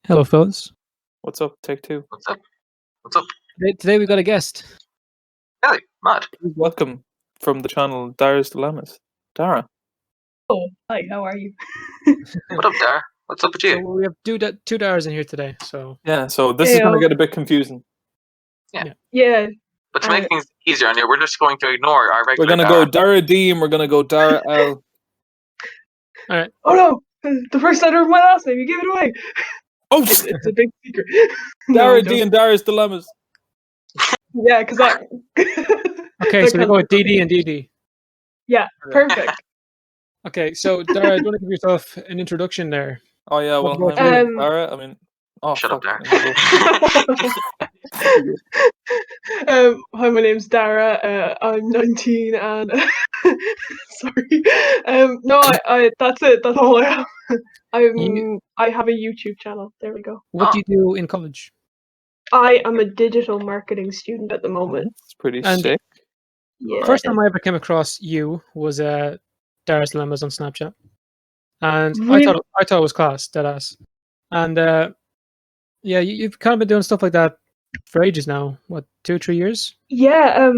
Hello, fellas. What's up? Take two. What's up? What's up? Today we got a guest. Hey, Matt. Welcome from the channel Dara's Dilemmas. Dara. Oh, hi, how are you? What up, Dara? What's up with you? So we have two Daras in here today. So Yeah, so this is going to get a bit confusing. Yeah, But to make things easier on you, we're just going to ignore our We're regular going to go Dara D and we're going to go Dara L. all right. Oh no, the first letter of my last name, you gave it away. Oh, It's a big secret. Dara No, D and Dara's Dilemmas. yeah, because that. Okay, so we go with DD and DD. Yeah, perfect. Okay, so Dara, do you want to give yourself an introduction there? Oh, yeah, well, What my about name is Dara. I mean, oh, Shut up, fuck. Dara. Hi, my name's Dara. I'm 19 and sorry. No, I that's it. That's all I have. I have a YouTube channel. There we go. What do you do in college? I am a digital marketing student at the moment. It's pretty And- sick. Yeah. First time I ever came across you was Dara's Dilemmas on Snapchat, and Really? I thought it was class, deadass. And yeah, you've kind of been doing stuff like that for ages now. What, 2-3 years? Yeah,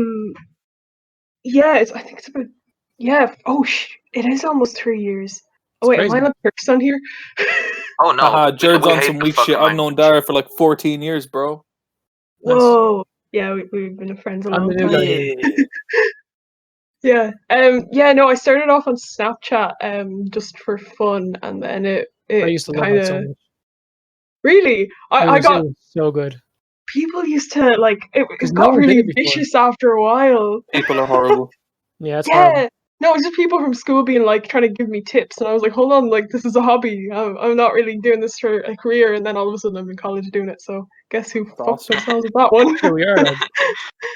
yeah, I think it's about, yeah, it is almost 3 years. Oh wait, crazy. am I not first on here? Oh no. Haha, Jared's we on hate some the weak fucking shit. I've line. known Dara for like 14 years, bro. Nice. Whoa. Yeah, we've been friends a I'm long the new time. guy. Yeah. No, I started off on Snapchat just for fun, and then it I used to love kind that so of much. really It I was got so good. people used to like it 'Cause got no one did really it before. vicious after a while. People are horrible. Yeah, it's horrible. Yeah. No, it was just people from school being like trying to give me tips, and I was like, "Hold on, like this is a hobby. I'm not really doing this for a career." And then all of a sudden, I'm in college doing it. So guess who fucked awesome. themselves with that one? Here we are. Like,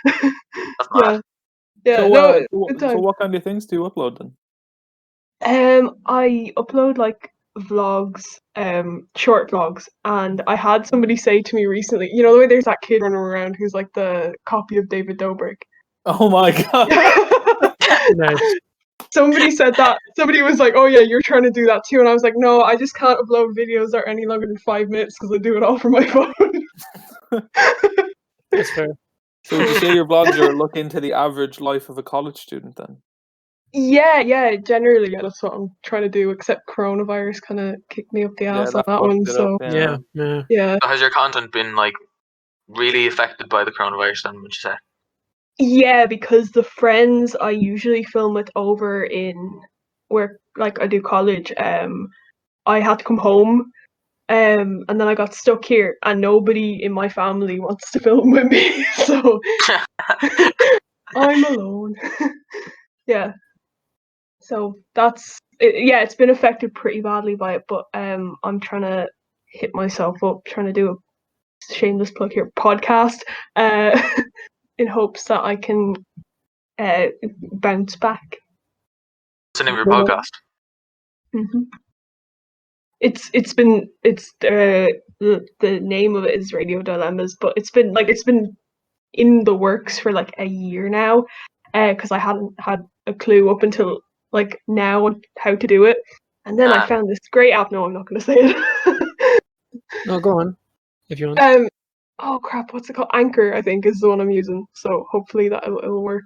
That's yeah, mad. yeah. So, No, good so time. what kind of things do you upload then? I upload like vlogs, short vlogs, and I had somebody say to me recently, you know the way there's that kid running around who's like the copy of David Dobrik. Oh my god. nice. Somebody said that. Somebody was like, "Oh yeah, you're trying to do that too," and I was like, "No, I just can't upload videos that are any longer than 5 minutes because I do it all from my phone." That's fair. So would you say your vlogs are a look into the average life of a college student then? Yeah, generally, yeah, that's what I'm trying to do. Except coronavirus kind of kicked me up the ass on that fucked one. it So up, Yeah. yeah, So has your content been like really affected by the coronavirus then, would you say? yeah, because the friends I usually film with over in where like I do college, I had to come home. And then I got stuck here, and nobody in my family wants to film with me, so I'm alone. Yeah. So that's it, yeah, it's been affected pretty badly by it, but I'm trying to hit myself up, trying to do a shameless plug here podcast, in hopes that I can bounce back. What's the name of your Well, podcast? Mm-hmm. It's the name of it is Radio Dilemmas, but it's been in the works for like a year now, because I hadn't had a clue up until like now on how to do it, and then I found this great app. No, I'm not going to say it. No, go on if you want. Oh crap, what's it called? Anchor, I think, is the one I'm using. So hopefully that it'll work.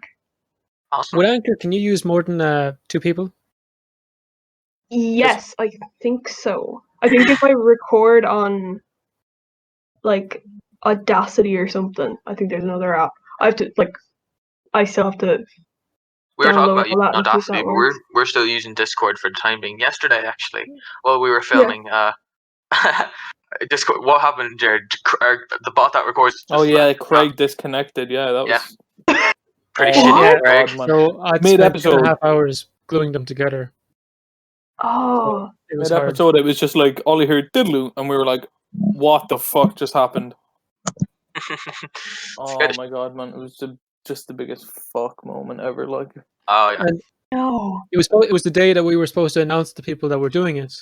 Awesome. With Anchor, can you use more than 2 people? Yes, I think so. I think if I record on like Audacity or something, I think there's another app. I have to I still have to. We were talking about download all that using and see if Audacity, that but works. we're still using Discord for the time being. Yesterday, actually, while we were filming, Discord. What happened, Jared? The bot that records. Just Oh yeah, left. Craig disconnected. Yeah, that was Pretty oh, shitty, yeah, Craig. God, man. So I'd Mid spent episode. 2.5 hours gluing them together. Oh, It was Mid hard. episode, it was just like all you heard diddloo, and we were like, "What the fuck just happened?" Oh my god, man! It was just the biggest fuck moment ever. Like, Oh yeah. And no. it was the day that we were supposed to announce the people that were doing it.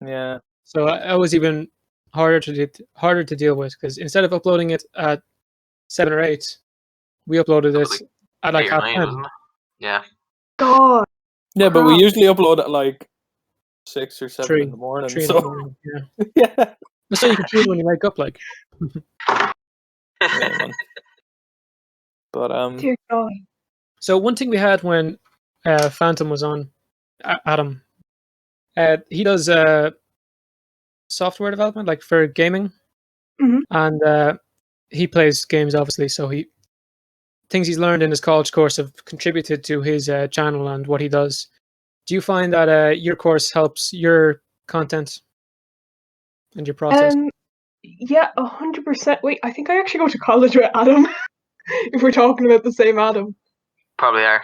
yeah, So that was even harder to deal with, because instead of uploading it at 7 or 8, we uploaded it at like 8 or 9, 10:30. wasn't it? Yeah. God. yeah, but we Crap. usually upload at like 6 or 7 in the morning. 3 in So the morning. Yeah. yeah, Just so you can feel when you wake up, like. Yeah, man. But Dear God. So one thing we had when Phantom was on, Adam, he does software development, like for gaming, and he plays games obviously. So things he's learned in his college course have contributed to his channel and what he does. Do you find that your course helps your content and your process? Yeah, 100%. Wait, I think I actually go to college with Adam. If we're talking about the same Adam. Probably are.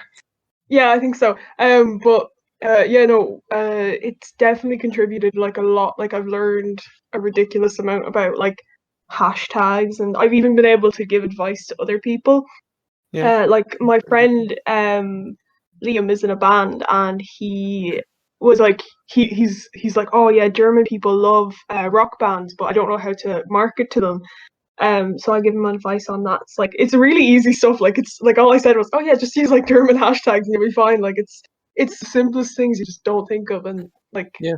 Yeah, I think so. But yeah, no, it's definitely contributed like a lot. Like I've learned a ridiculous amount about like hashtags, and I've even been able to give advice to other people. Yeah. Like my friend Liam is in a band, and he was like he's like, oh yeah, German people love rock bands, but I don't know how to market to them. So I give him advice on that. It's really easy stuff. Like it's like all I said was, oh yeah, just use like German hashtags and you'll be fine. Like it's the simplest things you just don't think of, and like Yeah.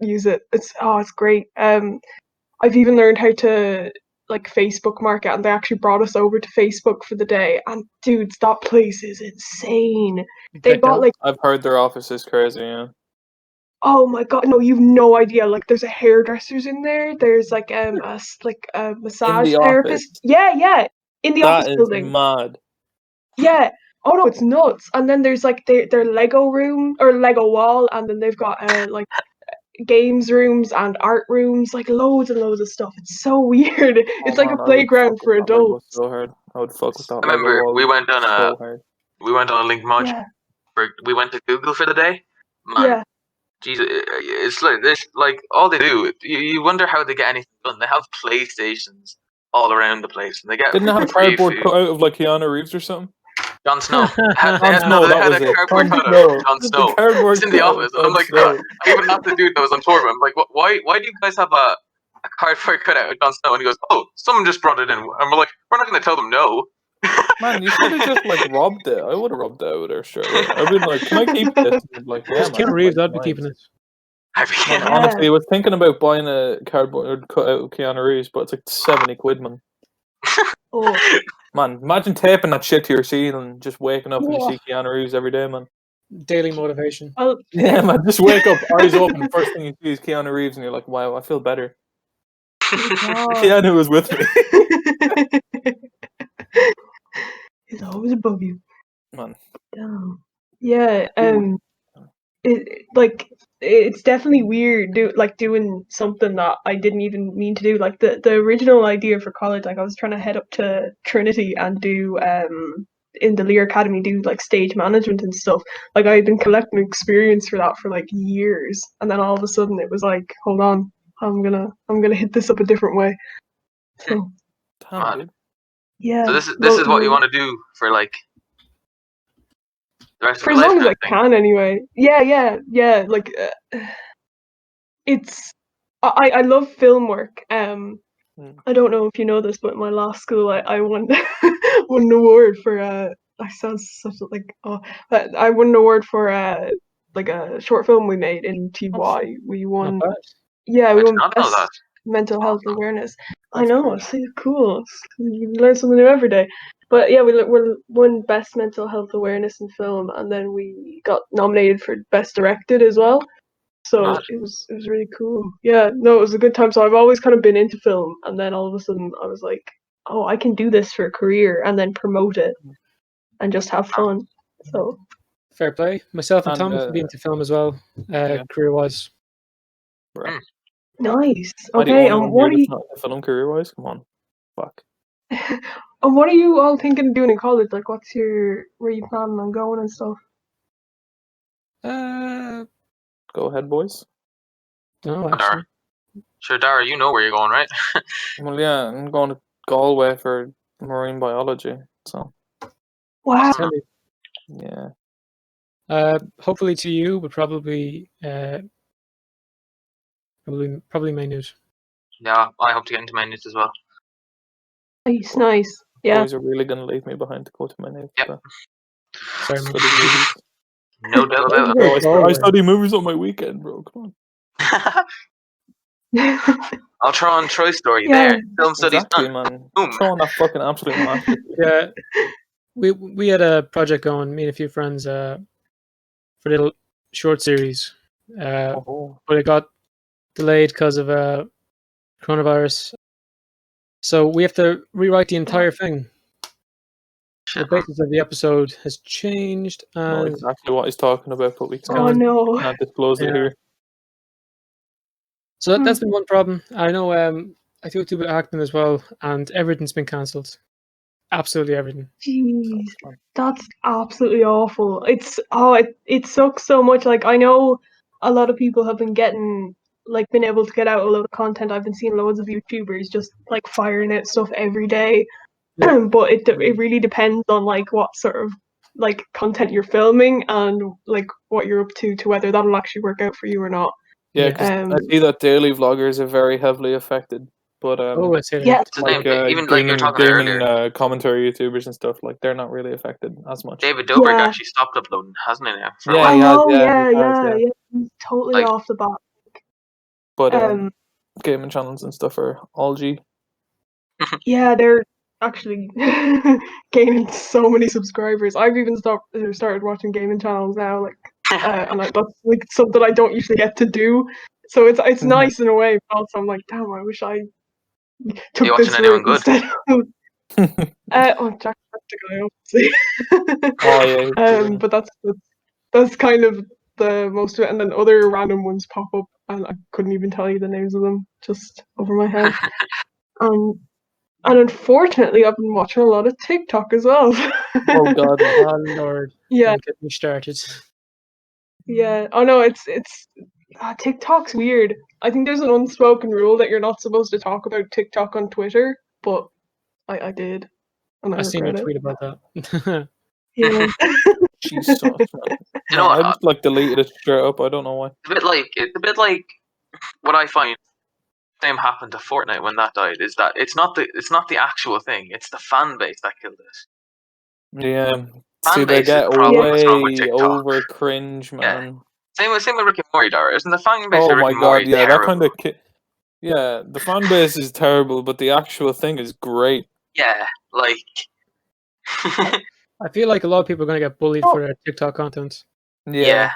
use it. It's great. I've even learned how to like Facebook market, and they actually brought us over to Facebook for the day. And dudes, that place is insane. They Decked got out. like, I've heard their office is crazy. Yeah. oh my god, no, you've no idea. Like, there's a hairdresser's in there. There's like a massage the therapist. office? Yeah, in the office That is building. mad. Yeah. Oh no, it's nuts. And then there's like their Lego room or Lego wall, and then they've got like games rooms and art rooms, like loads and loads of stuff. It's so weird. It's like Man, a I would playground fuck for with that Lego adults. so hard. I would fuck with that I Lego remember wall we went on so hard. a link module. Yeah. We went to Google for the day. Man, Yeah. Jesus, it's like this. Like all they do, you wonder how they get anything done. They have PlayStations all around the place, and they get Didn't it have a free cardboard food. cut out of like Keanu Reeves or something? Jon Snow. They had That a was it. cardboard Jon cutout of Jon The Snow. cardboard It's in the cutout office. of And I'm Jon like, Snow. I even asked the dude that was on tour with me. I'm like, why do you guys have a cardboard cutout of Jon Snow? And he goes, oh, someone just brought it in. And we're like, we're not going to tell them no. Man, you should have just like robbed it. I would have robbed it out of there straight away. I've been like, can I keep this? And they'd be like, yeah, Just man. Keanu Reeves, like, I'd be keeping it. Man, Yeah. honestly, I was thinking about buying a cardboard cut out of Keanu Reeves, but it's like 70 quid, man. Oh. Man, imagine taping that shit to your ceiling and just waking up and you Whoa. see Keanu Reeves every day, man. Daily motivation. Well, Yeah, man, just wake up, eyes open, first thing you see is Keanu Reeves, and you're like, wow, I feel better. Keanu was with me. He's always above you. Man. Yeah. It's definitely weird doing something that I didn't even mean to do. Like the original idea for college, like I was trying to head up to Trinity and do in the Lear Academy do like stage management and stuff. Like I had been collecting experience for that for like years, and then all of a sudden it was like, hold on, I'm gonna hit this up a different way. So Damn, dude. yeah. So this is what you want to do for like the rest of for your as life long as kind I of thing. can, anyway. Yeah. Like it's I love film work. I don't know if you know this, but in my last school, I won won an award for I sound such a, like but I won an award for like a short film we made in TY. We Not won. bad. Yeah, I we did won not know best that. mental health Awesome. awareness. I That's know, cool. it's so cool. You learn something new every day. But yeah, we won best mental health awareness in film, and then we got nominated for best directed as well. So Mad. it was really cool. Yeah, no, it was a good time. So I've always kind of been into film, and then all of a sudden I was like, oh, I can do this for a career, and then promote it, and just have fun. So Fair play. Myself and And, Tom have been to film as well, yeah. career-wise. Bro. nice. Am I the Okay, only one what here are that's you? not in film career-wise? Come on. Fuck. And what are you all thinking of doing in college? Like, where you planning on going and stuff? Go ahead, boys. No, Dara. actually. Sure, Dara, you know where you're going, right? Well, yeah, I'm going to Galway for marine biology, so, Wow. Awesome. yeah. Hopefully to you, but probably main news. Yeah, I hope to get into my news as well. Nice. Yeah. Boys are really going to leave me behind to go to my native. Yep. Sorry, man. Study movies. No doubt about it. Bro, I Galway. study movies on my weekend, bro. Come on. I'll throw on Troy Story Yeah. there. Film studies Exactly, done. man. Boom. Throwing that fucking absolute master. Yeah, we had a project going, me and a few friends, for a little short series, Oh. but it got delayed because of coronavirus. So we have to rewrite the entire thing. The Shit, man. basis of the episode has changed, I know and exactly what he's talking about, but we Oh can't, no. can't disclose it Yeah. here. so that's been one problem. I know I do a bit of acting as well, and everything's been cancelled. Absolutely everything. Jeez, that's absolutely awful. It sucks so much. Like I know a lot of people have been been able to get out a lot of content. I've been seeing loads of YouTubers just like firing out stuff every day. Yeah. But it really depends on like what sort of like content you're filming and like what you're up to whether that'll actually work out for you or not. Yeah, because Um, I see that daily vloggers are very heavily affected. But Oh, it's hitting. yeah, It's the same. Even like you were talking gaming commentary YouTubers and stuff, like they're not really affected as much. David Dobrik Yeah. actually stopped uploading, hasn't he now? For a Yeah, while? I he has, know, yeah, he has, yeah. he's totally Like- off the bat. But Um, gaming channels and stuff are all G. Yeah, they're actually gaining so many subscribers. I've even started watching gaming channels now, like, and that's like something I don't usually get to do. So it's Mhm. nice in a way, but also I'm like, damn, I wish I took you this watching anyone route good? instead of. Jack obviously. Oh yeah. he's brilliant. But that's kind of the most of it, and then other random ones pop up, and I couldn't even tell you the names of them just over my head. And unfortunately, I've been watching a lot of TikTok as well. Oh god, man. Oh Lord! Yeah, Don't get me started. yeah. Oh no, it's TikTok's weird. I think there's an unspoken rule that you're not supposed to talk about TikTok on Twitter, but I did, and I I seen your regret it. tweet about that. Yeah. Jesus, man. You know No, I what? just like deleted it straight up. I don't know why. It's a bit like what I find same happened to Fortnite when that died. Is that it's not the actual thing. It's the fan base that killed it. Yeah. Fan See, they base is get the problem that's wrong with way TikTok. over cringe, Yeah. man. Same with Rick and Morty, Dara. Isn't the fan base Oh of Rick my and Morty god, yeah, that terrible? kind of. Yeah, the fan base is terrible, but the actual thing is great. Yeah, like. I feel like a lot of people are going to get bullied for their TikTok content. Yeah.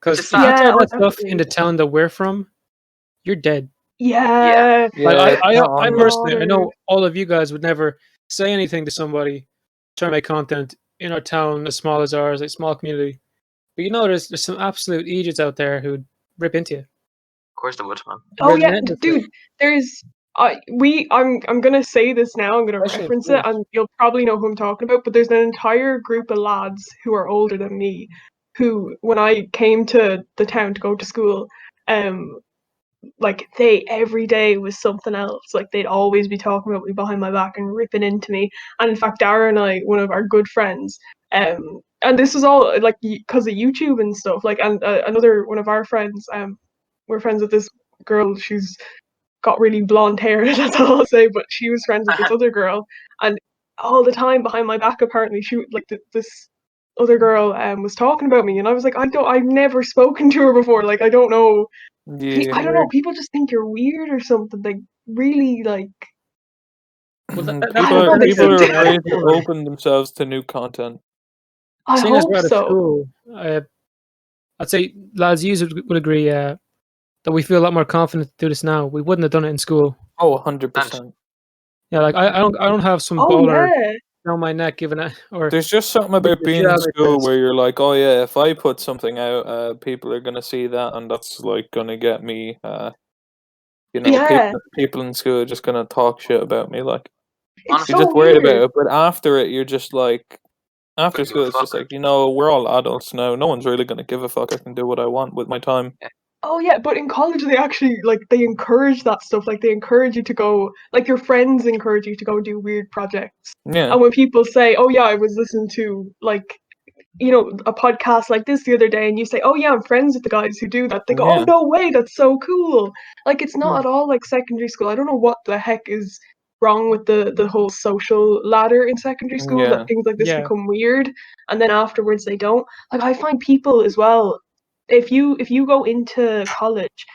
Because It's if you sad. tell that stuff definitely. in the town that we're from, you're dead. Yeah. Like Yeah, I personally, I Water. know all of you guys would never say anything to somebody trying to make content in our town as small as ours, like small community. But you know, there's some absolute idiots out there who'd rip into you. Of course they would, man. Oh yeah, Relentlessly. dude. There's I'm gonna say this now. I'm gonna Especially in reference it, schools. and you'll probably know who I'm talking about. But there's an entire group of lads who are older than me, who when I came to the town to go to school, like they every day was something else. Like they'd always be talking about me behind my back and ripping into me. And in fact, Dara and I, one of our good friends, and this was all like because of YouTube and stuff. Like, and another one of our friends, we're friends with this girl. She's got really blonde hair. That's all I'll say. But she was friends with this other girl, and all the time behind my back, apparently, she like this other girl was talking about me, and I was like, I've never spoken to her before. Like, I don't know. yeah. I don't know. People just think you're weird or something. Like, really, like. Well, People are afraid to school. open themselves to new content. I Seeing as hope we're out of so. school, I'd say, lads, you would agree that we feel a lot more confident to do this now. We wouldn't have done it in school. Oh, 100%. Yeah, like I don't have some Oh baller yeah. down my neck giving it or There's just something about the being in job school is- where you're like, oh yeah, if I put something out, people are gonna see that, and that's like gonna get me. Yeah. People in school are just gonna talk shit about me. Like, It's you're so just worried about weird. it, but after it, you're just like, after Don't give school, a it's just fuck. like, we're all adults now. No one's really gonna give a fuck. I can do what I want with my time. Oh yeah, but in college they actually like they encourage that stuff. Like they encourage you to go, like your friends encourage you to go do weird projects. Yeah, And when people say, "Oh yeah, I was listening to like a podcast like this the other day," and you say, "Oh yeah, I'm friends with the guys who do that," they go, "Oh yeah. no way, that's so cool!" Like it's not Yeah. at all like secondary school. I don't know what the heck is wrong with the whole social ladder in secondary school Yeah. that things like this Yeah. become weird, and then afterwards they don't. Like I find people as well. If you go into college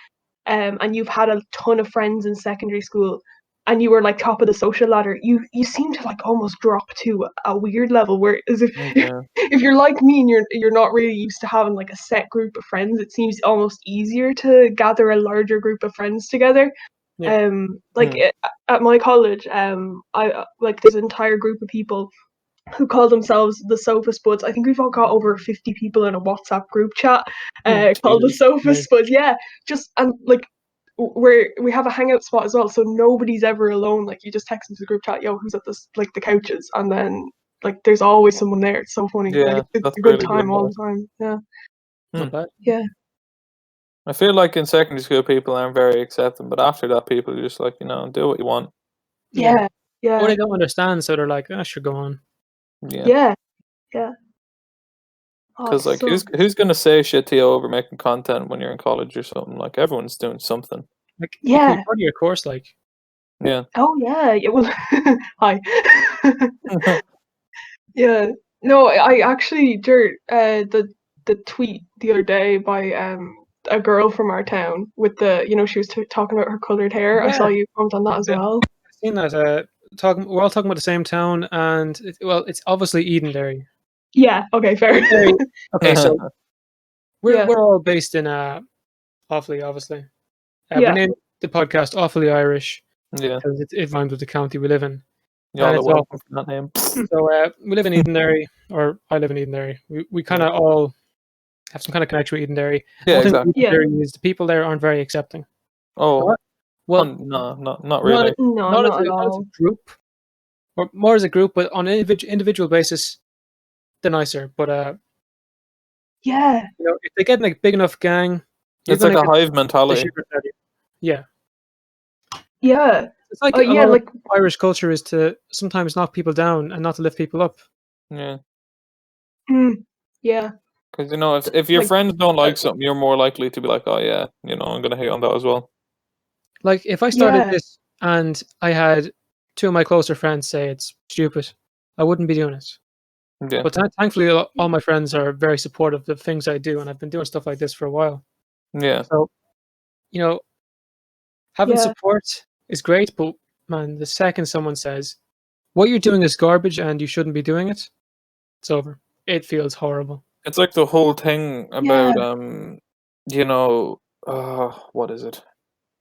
and you've had a ton of friends in secondary school, and you were like top of the social ladder, you seem to like almost drop to a weird level where, as if if you're like me and you're not really used to having like a set group of friends, it seems almost easier to gather a larger group of friends together. Yeah. At my college, I like there's an entire group of people who call themselves the Sofa Spuds. I think we've all got over 50 people in a WhatsApp group chat called the Sofa Spuds. Yeah, just and like we have a hangout spot as well, so nobody's ever alone. Like you just text into the group chat, yo, who's at this like the couches, and then like there's always someone there. It's so funny. Yeah, like, it's that's a good really time good, all the time. Yeah. Not bad. Yeah. I feel like in secondary school people aren't very accepting, but after that people are just like, do what you want. Yeah. Yeah. Or they don't understand, so they're like, I should go on. Yeah. Yeah. Because like, who's gonna say shit to you over making content when you're in college or something? Like everyone's doing something. Like, it can be part of your course, like. Yeah. Oh yeah. Well, hi. Yeah. No, I actually the tweet the other day by a girl from our town with the she was talking about her colored hair. I saw you comment on that as well. I've seen that. We're all talking about the same town, and it's obviously Edenderry. Yeah. Okay. Fair. Okay, so we're Yeah. all based in Offaly, obviously. Yeah. We named the podcast Awfully Irish Yeah. because it rhymes with the county we live in. Yeah, And it's awful. That name. So we live in Edenderry, or I live in Edenderry. We kind of all have some kind of connection with Edenderry. Yeah, One thing exactly. with Edenderry is the people there aren't very accepting. Oh, well, no, not really. Not as at all. a group, or more as a group, but on an individual basis, they're nicer. But yeah, if they get in a big enough gang, it's like a hive mentality. Yeah. Yeah. It's like a lot of Irish culture is to sometimes knock people down and not to lift people up. Yeah. Yeah. Because if your friends don't like something, you're more likely to be like, oh yeah, I'm gonna hate on that as well. Like if I started this and I had two of my closer friends say it's stupid, I wouldn't be doing it. Yeah. But thankfully, all my friends are very supportive of the things I do, and I've been doing stuff like this for a while. Yeah. So, having support is great, but man, the second someone says, what you're doing is garbage and you shouldn't be doing it, it's over. It feels horrible. It's like the whole thing about, what is it?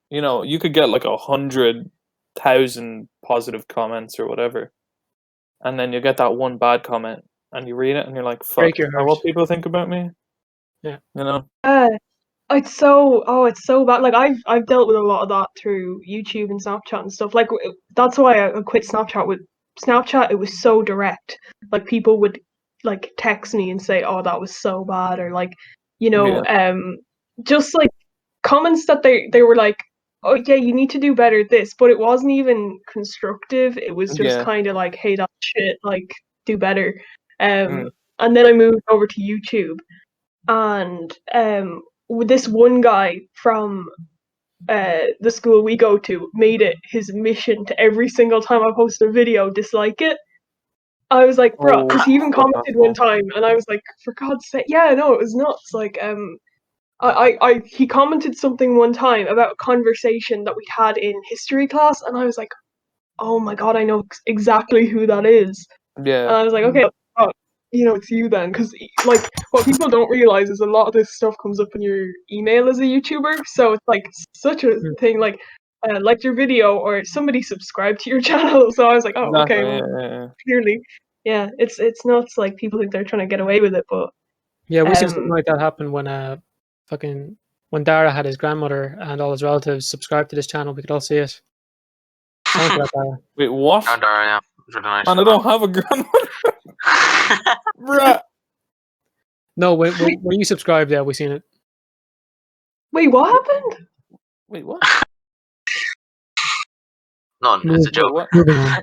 You could get like 100,000 positive comments or whatever, and then you get that one bad comment, and you read it, and you're like, "Fuck, is that what people think about me?" Yeah. It's so bad. Like I've dealt with a lot of that through YouTube and Snapchat and stuff. Like that's why I quit Snapchat. With Snapchat, it was so direct. Like people would like text me and say, "Oh, that was so bad," or like, just like comments that they were like, "Oh yeah, you need to do better at this," but it wasn't even constructive. It was just kind of like, "Hey, that shit, like do better." And then I moved over to YouTube, and this one guy from the school we go to made it his mission to every single time I post a video dislike it. I was like, bro, because he even commented one time, and I was like, for God's sake, yeah, no, it was nuts. Like, he commented something one time about a conversation that we had in history class, and I was like, oh my God, I know exactly who that is. Yeah. And I was like, okay, it's you then, because like what people don't realize is a lot of this stuff comes up in your email as a YouTuber, so it's like such a thing, like liked your video or somebody subscribed to your channel. So I was like, oh, okay, well, clearly, it's nuts. Like people think they're trying to get away with it, but yeah, we seen something like that happen when when Dara had his grandmother and all his relatives subscribed to this channel. We could all see it. Wait, what? Oh, Dara, yeah. Really nice. And I don't have a grandmother. Bruh. No, when you subscribed, yeah, we seen it. Wait, what happened? Wait, what? None. It's a joke. What? I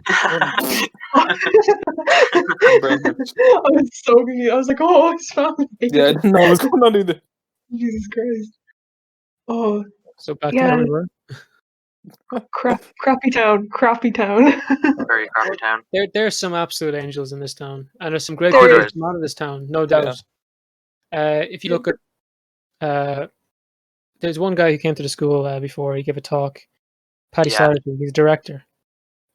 was so confused. I was like, oh, it's family. Yeah, I didn't know what was going on either. Jesus Christ. Oh. So back to where we were. Crappy town. Very crappy town. There's some absolute angels in this town, and there's some great people that come out of this town, no doubt. If you look at the there's one guy who came to the school before. He gave a talk. Paddy Yeah. Sargent, he's director,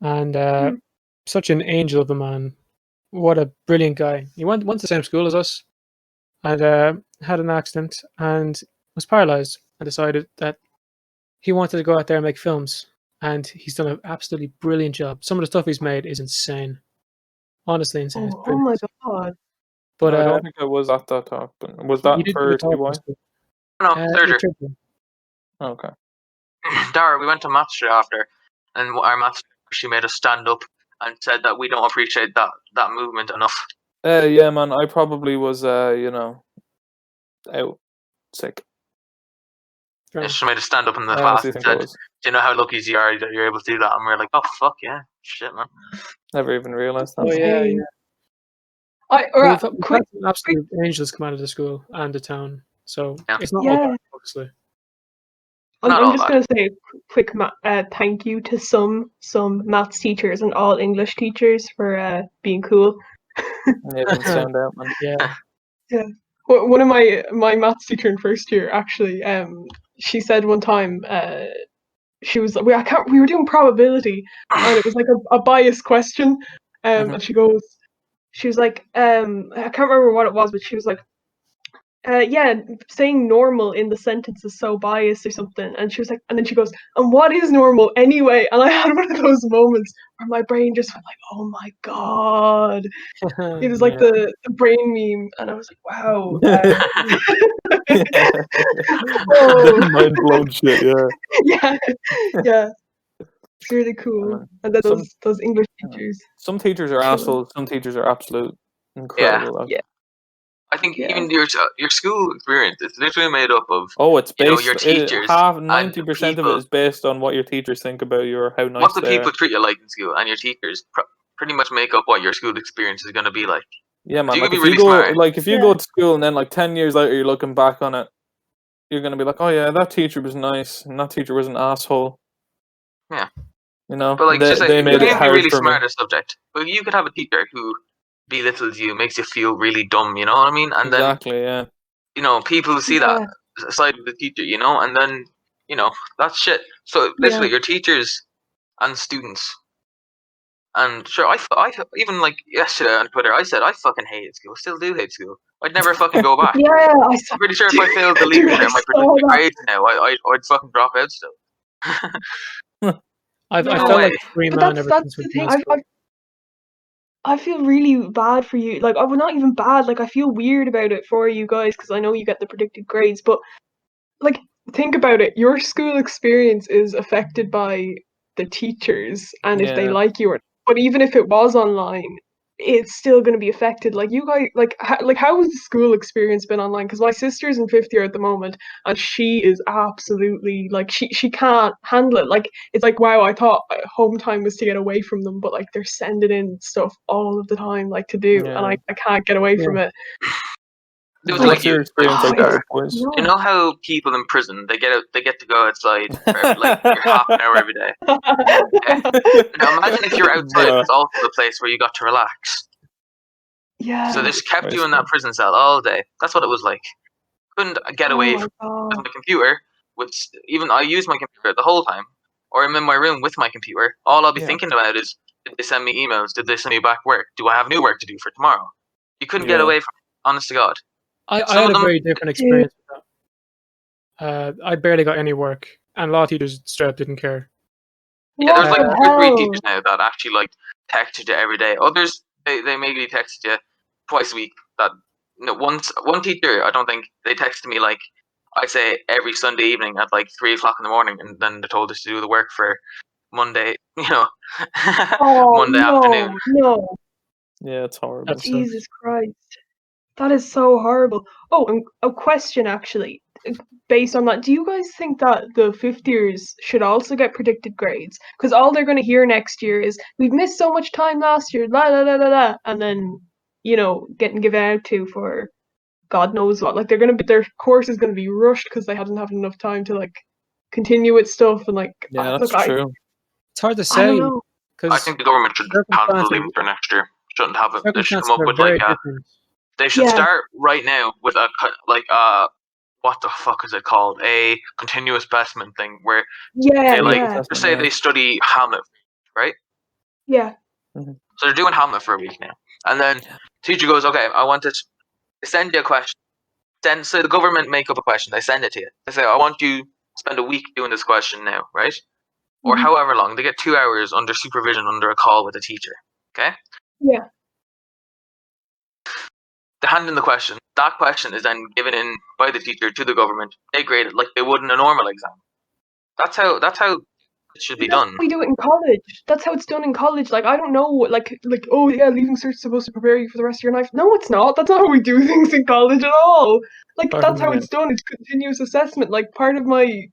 and such an angel of a man. What a brilliant guy. He went to the same school as us, and had an accident and was paralyzed, and decided that he wanted to go out there and make films. And he's done an absolutely brilliant job. Some of the stuff he's made is insane. Honestly insane. Oh my god. But I don't think I was at that talk. But was he that did give for a talk. TY? No, surgery. Surgery. Okay. Dara, we went to maths straight after, and our maths she made us stand up and said that we don't appreciate that movement enough. Yeah, man. I probably was, out sick. And she made us stand up in the I class honestly and think I said, was. "Do you know how lucky you are that you're able to do that?" And we were like, "Oh fuck yeah, shit, man." Never even realized that. Oh yeah, Insane. yeah. Alright, We've quick. had some absolute angels come out of the school and the town, so Yeah. it's not all Yeah. bad, obviously. Not I'm all just bad. going to say a quick thank you to some maths teachers and all English teachers for being cool. Yeah, didn't stand out, man. Yeah. Yeah. One of my maths teacher in first year actually, she said one time, she was we were doing probability, and it was like a biased question, Mhm. and she was like, I can't remember what it was, but she was like, yeah, saying normal in the sentence is so biased or something. And she was like, and then she goes, and what is normal anyway? And I had one of those moments where my brain just went like, oh my god. It was like Yeah. the brain meme, and I was like, wow. The mind blown shit, yeah. yeah. It's really cool. And then those English teachers. Some teachers are Killer. assholes, some teachers are absolute incredible. Like. Yeah. I think Yeah. even your school experience is literally made up of It's based. your teachers. 90% of it is based on what your teachers think about you or how nice what the they people are. treat you like in school, and your teachers pretty much make up what your school experience is going to be like. Yeah, man. You Like could if be you really go, smart. like if you go to school and then like 10 years later you're looking back on it, you're gonna be like, oh yeah, that teacher was nice and that teacher was an asshole. Yeah. You know, But like, just like, they you made it can be hard really for me. smart at a subject, but you could have a teacher who belittles you, makes you feel really dumb. You know what I mean? And Exactly. Yeah. then people see that side of the teacher, and then that's shit. So literally, your teachers and students. And sure, I even like yesterday on Twitter, I said I fucking hated school. Still do hate school. I'd never fucking go back. Yeah, I'm pretty sure if I failed the leaving and my predicted grades now, I'd fucking drop out still. I No felt way. like a free But man that's ever since the we thing. finished school. I feel really bad for you. Like, well, not even bad. Like, I feel weird about it for you guys because I know you get the predicted grades. But like, think about it. Your school experience is affected by the teachers and if they Yeah. like you or. But even if it was online, it's still going to be affected. Like, you guys, how has the school experience been online? Because my sister's in fifth year at the moment, and she is absolutely like she can't handle it. Like, it's like, wow, I thought home time was to get away from them, but like they're sending in stuff all of the time, like to do, and I can't get away from it. It was What's your experience like that, boys? You know how people in prison they get to go outside for like half an hour every day. Yeah. Now imagine if you're outside, it's also the place where you got to relax. Yeah. So they just kept you in that prison cell all day. That's what it was like. Couldn't get away from my computer. Even I use my computer the whole time, or I'm in my room with my computer. All I'll be thinking about is, did they send me emails? Did they send me back work? Do I have new work to do for tomorrow? You couldn't get away from it, honest to God. I had a very different experience with that. I barely got any work, and a lot of teachers straight up didn't care. Yeah, there's like 2 or 3 teachers now that actually like texted you every day. Others they maybe texted you twice a week. That one teacher, I don't think they texted me like I'd say every Sunday evening at like 3 o'clock in the morning, and then they told us to do the work for Monday. Monday afternoon. No. Yeah, it's horrible. Jesus Christ. That is so horrible. Oh, and a question actually, based on that, do you guys think that the fifth years should also get predicted grades? Because all they're going to hear next year is, we've missed so much time last year, la la la la la, and then, getting given out to for God knows what. Like, their course is going to be rushed because they hadn't had enough time to, like, continue with stuff, and, like, yeah, that's true. It's hard to say. I don't know. I think the government should cancel the leaving for next year. Shouldn't have it. They should come up with like different. They should start right now with a what the fuck is it called? A continuous specimen thing where Yeah, say they study Hamlet, right? Yeah. So they're doing Hamlet for a week now, and then teacher goes, "Okay, I want to send you a question." Then so the government make up a question. They send it to you. They say, "I want you to spend a week doing this question now, right?" Or however long. They get 2 hours under supervision under a call with a teacher. Okay. Yeah. They hand in the question. That question is then given in by the teacher to the government. They grade it like they would in a normal exam. That's how it should be done. We do it in college. That's how it's done in college. Like I don't know, like oh yeah, leaving cert's supposed to prepare you for the rest of your life. No, it's not. That's not how we do things in college at all. Like that's how it's done. It's continuous assessment. Like part of my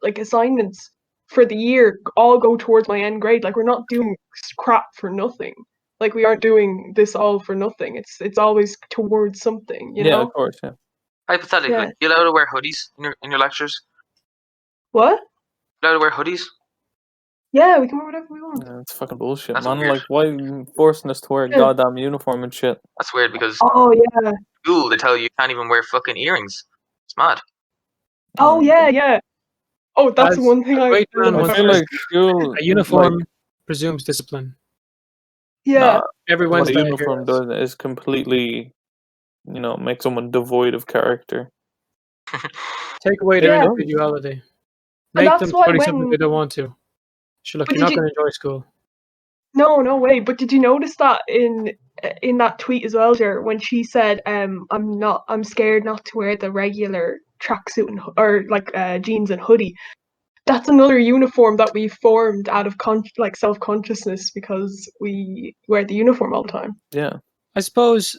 like assignments for the year all go towards my end grade. Like we're not doing crap for nothing. Like we aren't doing this all for nothing. It's always towards something. You know? Yeah, of course. Yeah. Hypothetically, you allowed to wear hoodies in your lectures? What? You allowed to wear hoodies? Yeah, we can wear whatever we want. Yeah, it's fucking bullshit, That's man. weird. Like, why are you forcing us to wear a goddamn uniform and shit? That's weird because school they tell you can't even wear fucking earrings. It's mad. Oh yeah. Oh, that's one thing I feel like school a uniform presumes discipline. Yeah. Every what Wednesday. a uniform does is completely, make someone devoid of character. Take away their individuality. Make them study something they don't want to. Sure, look, you're not going to enjoy school. No way. But did you notice that in that tweet as well, Jer, when she said, "I'm scared not to wear the regular tracksuit or like jeans and hoodie." That's another uniform that we formed out of self-consciousness because we wear the uniform all the time. Yeah. I suppose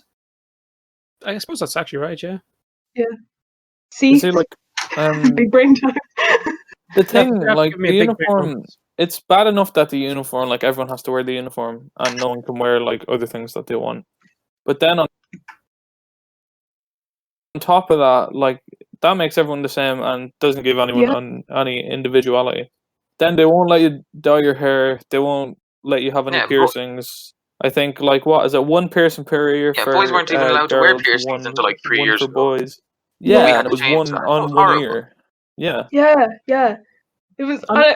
that's actually right. Yeah. Yeah. See, like, big brain time. The thing, like the uniform, it's bad enough that the uniform, like everyone has to wear the uniform, and no one can wear like other things that they want. But then on top of that, like that makes everyone the same and doesn't give anyone any individuality. Then they won't let you dye your hair. They won't let you have any piercings. I think like what is it? One piercing per year for boys weren't even allowed girls, to wear piercings until like 3 one years for ago. boys. Yeah, and it was one on 1 ear. Yeah. Yeah. It was. I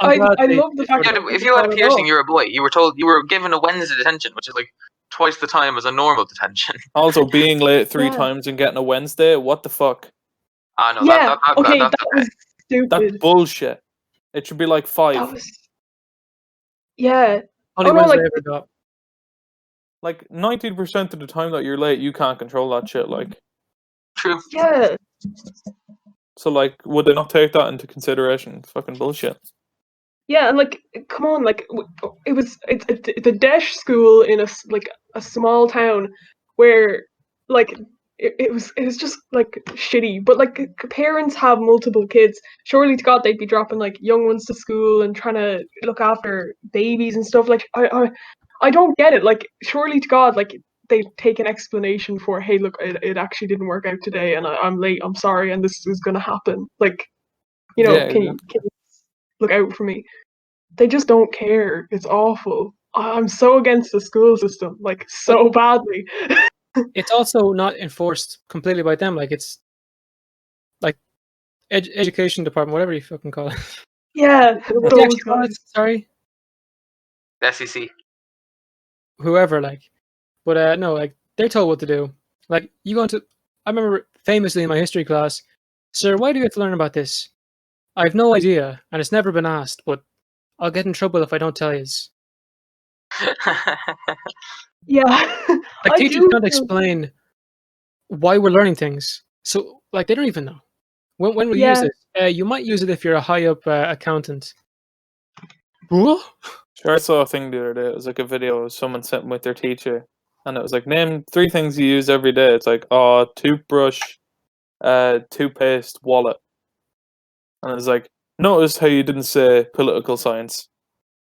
love the fact that if you had a piercing, you're a boy. You were given a Wednesday detention, which is like twice the time as a normal detention. Also, being late 3 times and getting a Wednesday, what the fuck? I know that was stupid. That's bullshit. It should be like 5. Yeah. Only Wednesday ever got. Like 90% of the time that you're late, you can't control that shit. Like. True. Yeah. So, like, would they not take that into consideration? It's fucking bullshit. Yeah, and like, come on, like, it's a Desh school in a small town where, like, it was just like shitty. But like, parents have multiple kids. Surely to God, they'd be dropping like young ones to school and trying to look after babies and stuff. Like, I don't get it. Like, surely to God, like, they take an explanation for, hey, look, it actually didn't work out today, and I'm late. I'm sorry, and this is gonna happen. Like, can you look out for me? They just don't care. It's awful. I'm so against the school system, like so badly. It's also not enforced completely by them. Like it's like education department, whatever you fucking call it. Yeah, those guys. Sorry. SEC. Whoever, like, but no, like they're told what to do. Like you go into, I remember famously in my history class, sir, why do we have to learn about this? I have no idea, and it's never been asked, but I'll get in trouble if I don't tell you. Yeah. Like teachers can't explain why we're learning things. So like they don't even know. When we use it? You might use it if you're a high up accountant. What? Sure, I saw a thing the other day. It was like a video of someone sitting with their teacher, and it was like, name 3 things you use every day. It's like, toothbrush, toothpaste, wallet. And it was like, notice how you didn't say political science.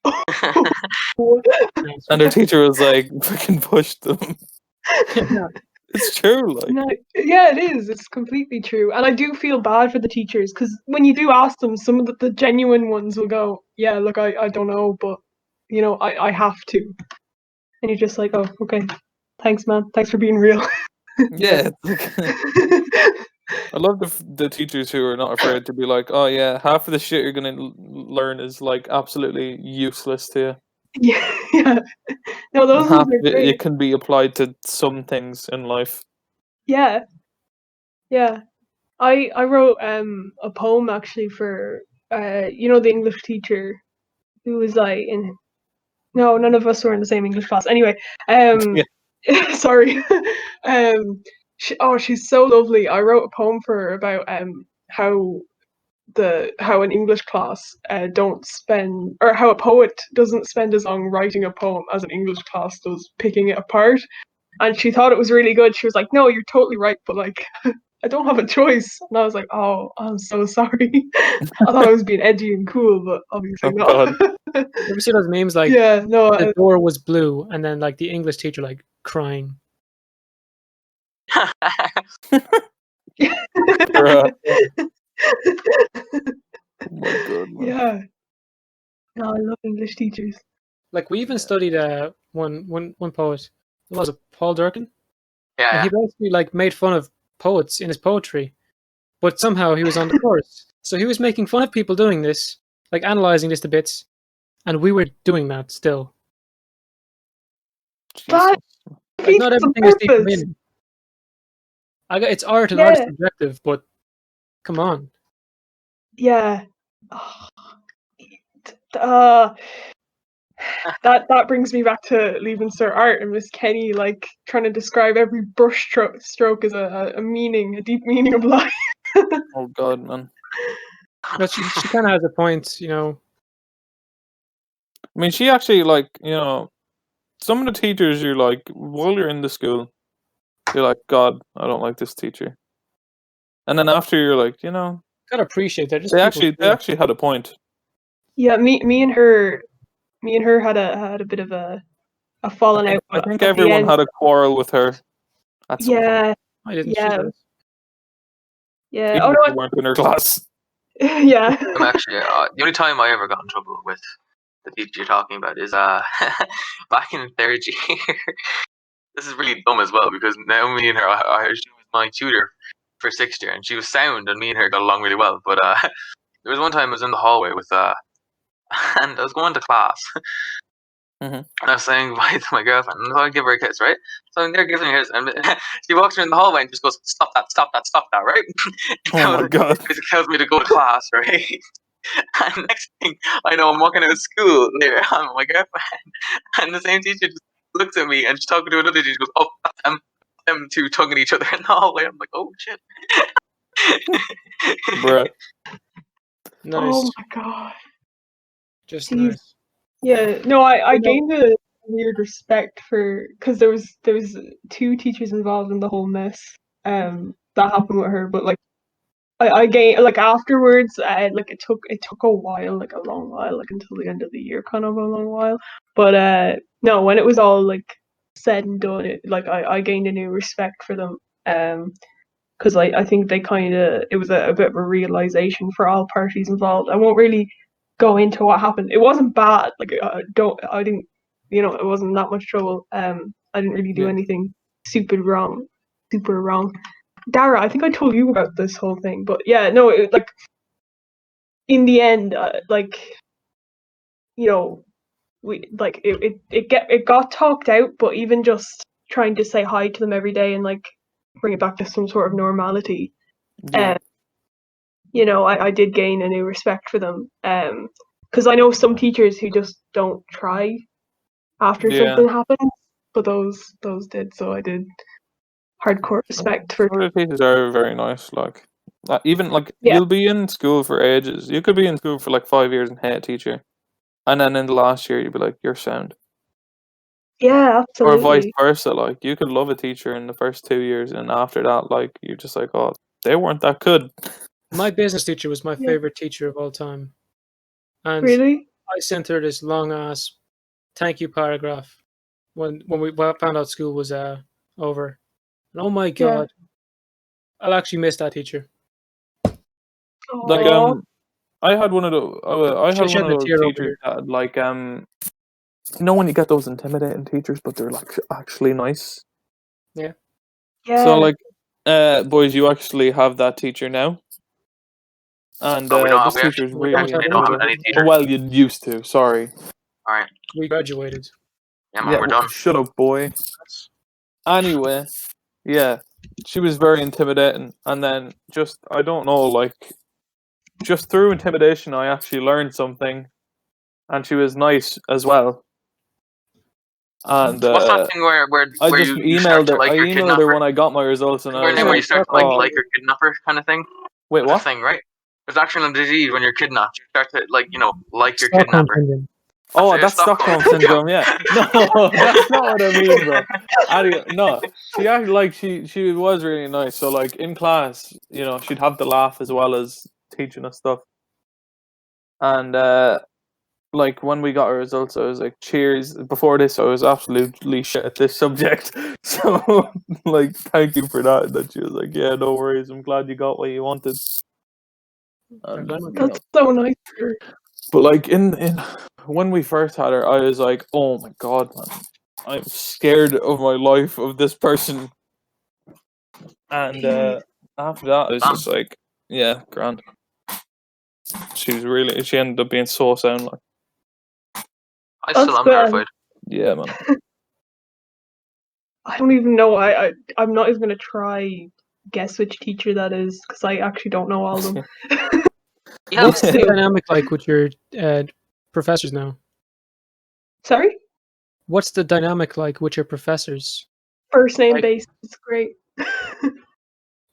And their teacher was like, fucking pushed them. It's true, like. No, yeah, it is. It's completely true. And I do feel bad for the teachers, because when you do ask them, some of the genuine ones will go, yeah, look, I don't know, but, I have to. And you're just like, oh, okay. Thanks, man. Thanks for being real. Yeah. I love the teachers who are not afraid to be like, oh yeah, half of the shit you're gonna learn is like absolutely useless to you. Yeah. No, those And half ones are of it great. can be applied to some things in life. Yeah. Yeah. I wrote a poem actually for the English teacher who was like in no, none of us were in the same English class. Anyway, Yeah. sorry. She's so lovely. I wrote a poem for her about how an English class don't spend, or how a poet doesn't spend as long writing a poem as an English class does picking it apart. And she thought it was really good. She was like, "No, you're totally right, but like, I don't have a choice." And I was like, "Oh, I'm so sorry." I thought I was being edgy and cool, but obviously Oh not. god. You ever see those memes like Yeah, no. the door was blue and then like the English teacher like crying? Bruh. Oh my god, man. Yeah. No, I love English teachers. Like we even studied one poet. What was it, Paul Durkin? Yeah, And he yeah. basically like made fun of poets in his poetry, but somehow he was on the course. So he was making fun of people doing this, like analyzing this to bits, and we were doing that still. That Like not defeats the everything is deep purpose. meaning. It's art and art is Yeah. subjective, but come on. Yeah. Uh, that brings me back to Leaving Cert Art and Miss Kenny like trying to describe every brush stroke as a meaning, a deep meaning of life. Oh god, man. But she kind of has a point, you know. I mean, she actually, like, some of the teachers you're like, while you're in the school, you're like, God, I don't like this teacher. And then after you're like, Gotta appreciate that. Just they people. actually had a point. Yeah, me and her had a bit of a falling out. I think At the everyone end, had a quarrel with her at some point. yeah, I didn't. yeah, Jesus. yeah. Even Oh if no, you weren't in her class. yeah. I'm actually the only time I ever got in trouble with the teacher you're talking about is back in third year. This is really dumb as well because now me and her, she was my tutor for sixth year, and she was sound, and me and her got along really well. But there was one time I was in the hallway with and I was going to class, Mhm. and I was saying bye to my girlfriend, and I give her a kiss, right? So I'm there giving her a kiss, and she walks me in the hallway and just goes, "Stop that! Stop that! Stop that!" Right? Oh my god. Basically tells me to go to class, right? And next thing I know, I'm walking out of school there, I'm with my girlfriend, and the same teacher just looks at me and she's talking to another teacher. She goes, "Oh, them two tonguing each other in the hallway." I'm like, "Oh shit!" Bruh. Nice. Oh my god. Just Jeez. nice. Yeah. No, I You know- gained a weird respect for because there was two teachers involved in the whole mess. That happened with her, but like I gained like afterwards. Like it took a while, like a long while, like until the end of the year, kind of a long while. But no, when it was all like said and done, I gained a new respect for them. Because I think they kind of it was a bit of a realization for all parties involved. I won't really go into what happened. It wasn't bad. Like I didn't, it wasn't that much trouble. I didn't really do Yeah. anything super wrong. Dara, I think I told you about this whole thing, but yeah, no, like in the end, like we like it got talked out, but even just trying to say hi to them every day and like bring it back to some sort of normality. Yeah. I did gain a new respect for them. Because I know some teachers who just don't try after Yeah. something happens, but those did. So I did hardcore respect for. Some of the teachers are very nice. Like, even like Yeah. you'll be in school for ages. You could be in school for like 5 years and hate a teacher, and then in the last year you'd be like, "You're sound." Yeah, Or vice absolutely. versa. Like, you could love a teacher in the first 2 years, and after that, like, you're just like, "Oh, they weren't that good." My business teacher was my Yeah. favorite teacher of all time, and Really? I sent her this long ass thank you paragraph when we found out school was over. And oh my Yeah. god, I'll actually miss that teacher. Like, Aw. I had one of those. I She had shed one of a those tear over teachers here. that, like, when you get those intimidating teachers, but they're like actually nice. Yeah. Yeah. So, like, boys, you actually have that teacher now. And we don't. this We teacher is actually really don't have any teacher. well, you used to. Sorry. All right. We graduated. Yeah, man, we're done. Shut up, boy. Anyway, yeah, she was very intimidating, and then I don't know, like, just through intimidation, I actually learned something, and she was nice as well. And what's that thing where I just you start emailed her. to like I your emailed kidnapper? her when I got my results, and where you start to like your kidnapper kind of thing. Wait, what? That's a thing, right? There's actually a disease when you're kidnapped. You start to like your Stockholm kidnapper. syndrome. Oh, that's Stockholm syndrome. Yeah, no, that's not what I mean, bro. No, she actually like she was really nice. So like in class, she'd have the laugh as well as teaching us stuff. And like when we got our results, I was like, "Cheers!" Before this, I was absolutely shit at this subject. So like, thank you for that. That she was like, "Yeah, no worries. I'm glad you got what you wanted." And, that's so nice. But like in when we first had her, I was like, "Oh my god, man, I'm scared of my life of this person." And after that, I was just like, "Yeah, grand." She ended up being so sound. Like, I still am terrified. Yeah, man. I don't even know. I'm not even gonna try guess which teacher that is because I actually don't know all of them. Yeah, What's the dynamic like with your professors now? Sorry? What's the dynamic like with your professors? First name basis is great.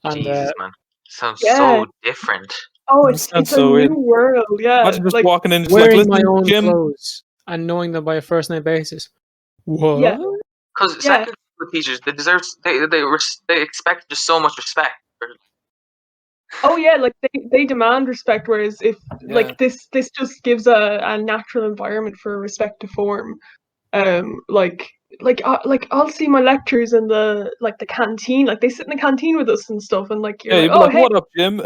And Jesus, man, sounds so different. Oh, it's a new world. Yeah, imagine just like walking in, wearing my own clothes and knowing them by a first name basis. What? Yeah. Because secondary school teachers, they expect just so much respect. Oh yeah, like they demand respect, whereas if like this just gives a natural environment for respect to form. Like I'll see my lecturers in the canteen, like they sit in the canteen with us and stuff, and like you're you'd be oh like, hey, what up, Jim?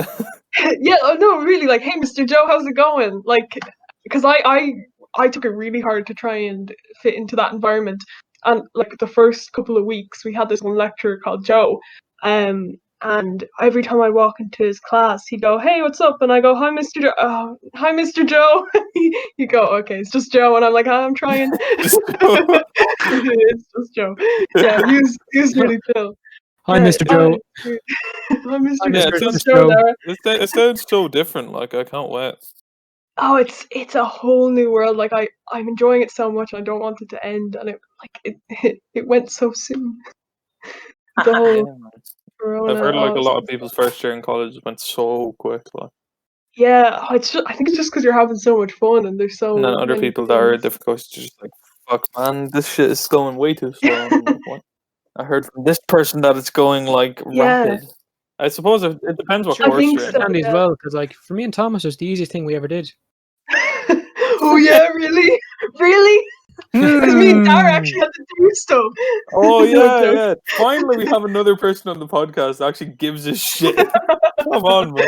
yeah, oh no, really, like hey, Mr. Joe, how's it going? Like, because I took it really hard to try and fit into that environment, and like the first couple of weeks, we had this one lecturer called Joe, and every time I walk into his class, he'd go, "Hey, what's up?" And I go, "Hi, Mr. Joe." "Oh, hi, Mr. Joe." You go, "Okay, it's just Joe," and I'm like, "I'm trying." It's just Joe. Yeah, he was really chill. Hi, Mr. Joe. Hi, Mr. Yeah, Joe. it sounds so different. Like I can't wait. Oh, it's a whole new world. Like I'm enjoying it so much. I don't want it to end, and it went so soon. The whole Corona. I've heard like a lot of people's first year in college went so quick. Like. Yeah, I think it's just because you're having so much fun and there's so. And then other people that are difficult, just like, fuck, man, this shit is going way too slow. And I'm like, what? I heard from this person that it's going like rapid. I suppose it depends what course you're in. Andy as well, because like for me and Thomas, it was the easiest thing we ever did. Oh yeah, really? Because me and Dara actually had to do stuff. Oh yeah. Finally, we have another person on the podcast that actually gives a shit. Come on, man.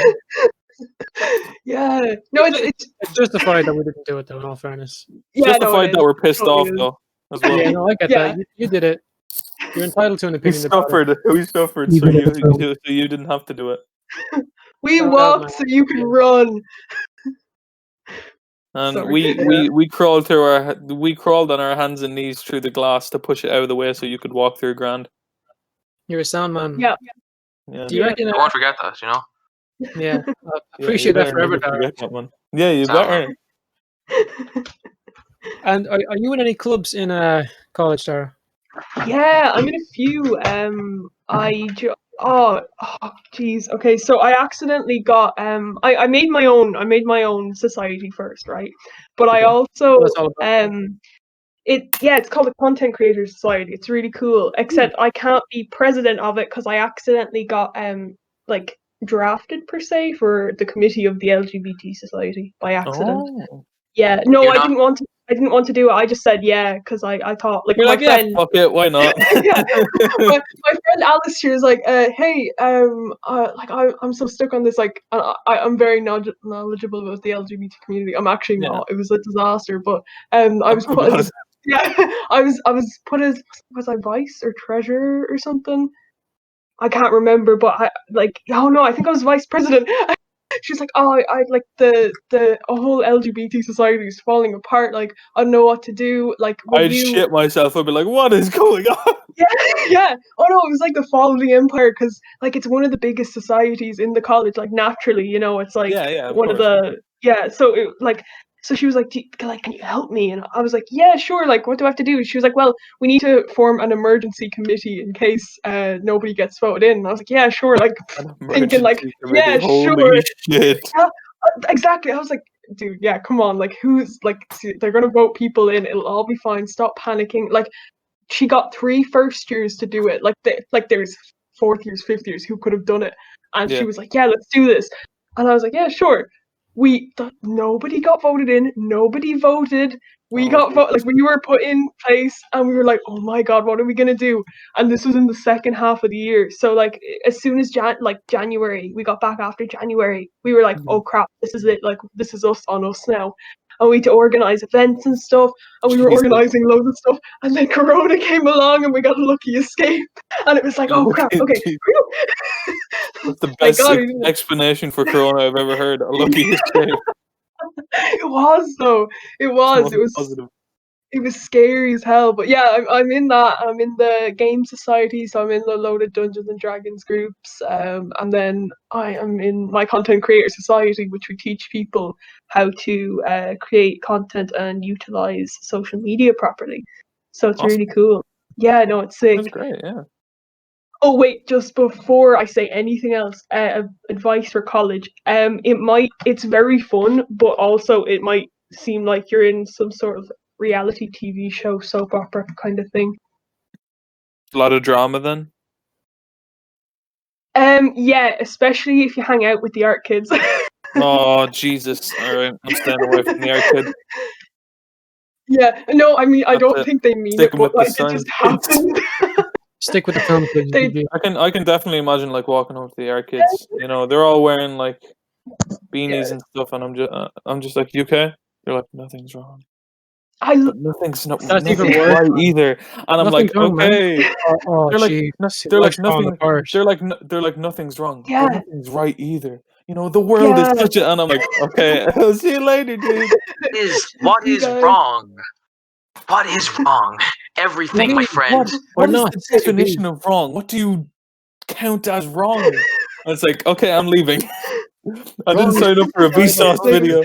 Yeah. No, it's justified that we didn't do it, though. In all fairness, justified that we're pissed off though, as well. Yeah, no, I get that. You did it. You're entitled to an opinion. We suffered, so you didn't have to do it. We walked so you can run. And we crawled on our hands and knees through the glass to push it out of the way so you could walk through grand. You're a sound man. Yeah. Do you reckon? I won't forget that. Yeah, I appreciate that forever, Dara. Yeah, you better. And are you in any clubs in college, Dara? Yeah, I'm in a few. Geez. Okay, so I accidentally got I made my own society first, right? But I also it's called the Content Creators Society. It's really cool. Except I can't be president of it because I accidentally got like drafted per se for the committee of the LGBT Society by accident. Oh. Yeah, no, I didn't want to do it. I just said yeah because I thought like you're my like, friend. Yeah, fuck it, why not? Yeah, my friend Alice, she was like, hey, I'm so stuck on this. Like, I'm very knowledgeable about the LGBT community. I'm actually not. It was a disaster, but I was put as I was put as was I vice or treasurer or something. I can't remember, but I think I was vice president. She's like, oh, I like the whole LGBT society is falling apart. Like, I don't know what to do. Like, I'd shit myself. I'd be like, what is going on? Yeah. Oh no, it was like the fall of the empire because like it's one of the biggest societies in the college. Like naturally, you know, it's like one of the So it so she was like, can you help me? And I was like, yeah, sure. Like, what do I have to do? She was like, well, we need to form an emergency committee in case nobody gets voted in. And I was like, yeah, sure. Like, thinking like, yeah, sure. Shit. Yeah, exactly. I was like, dude, yeah, come on. Like, who's like, they're gonna vote people in. It'll all be fine. Stop panicking. Like, she got 3 first years to do it. Like, there's 4th years, 5th years who could have done it. And she was like, yeah, let's do this. And I was like, yeah, sure. Nobody got voted in. Nobody voted. We got like we were put in place, and we were like, oh my god, what are we gonna do? And this was in the second half of the year. So like as soon as January, we got back after January, we were like, oh crap, this is it. Like this is on us now. And we had to organize events and stuff, and we were organizing loads of stuff. And then Corona came along, and we got a lucky escape. And it was like, oh crap, okay. That's the best explanation for Corona I've ever heard. A lucky escape. It was though. It was. Positive. It was scary as hell. But yeah, I'm in that. I'm in the game society, so I'm in the loaded Dungeons and Dragons groups. And then I am in my content creator society, which we teach people how to create content and utilize social media properly. So it's really cool. Yeah, no, it's sick. That's great. Yeah. Oh wait, just before I say anything else, advice for college. It's very fun, but also it might seem like you're in some sort of reality TV show, soap opera kind of thing. A lot of drama then? Yeah, especially if you hang out with the art kids. Oh Jesus! All right, I'm staying away from the art kids. Yeah, no, I mean I don't think they mean it, but like it just happened. Stick with the film. I can definitely imagine like walking over to the art kids. You know, they're all wearing like beanies and stuff, and I'm just like, you okay? They're like, nothing's wrong. Nothing's right either, and I'm like, wrong, okay. They're like nothing. They're like nothing's wrong. Yeah. Nothing's right either. You know, the world is such a, and I'm like, okay, I'll see you later, dude. What is wrong? What is wrong? Everything, my friend. What is the definition of wrong? What do you count as wrong? And it's like, okay, I'm leaving. I didn't sign up for a Vsauce video.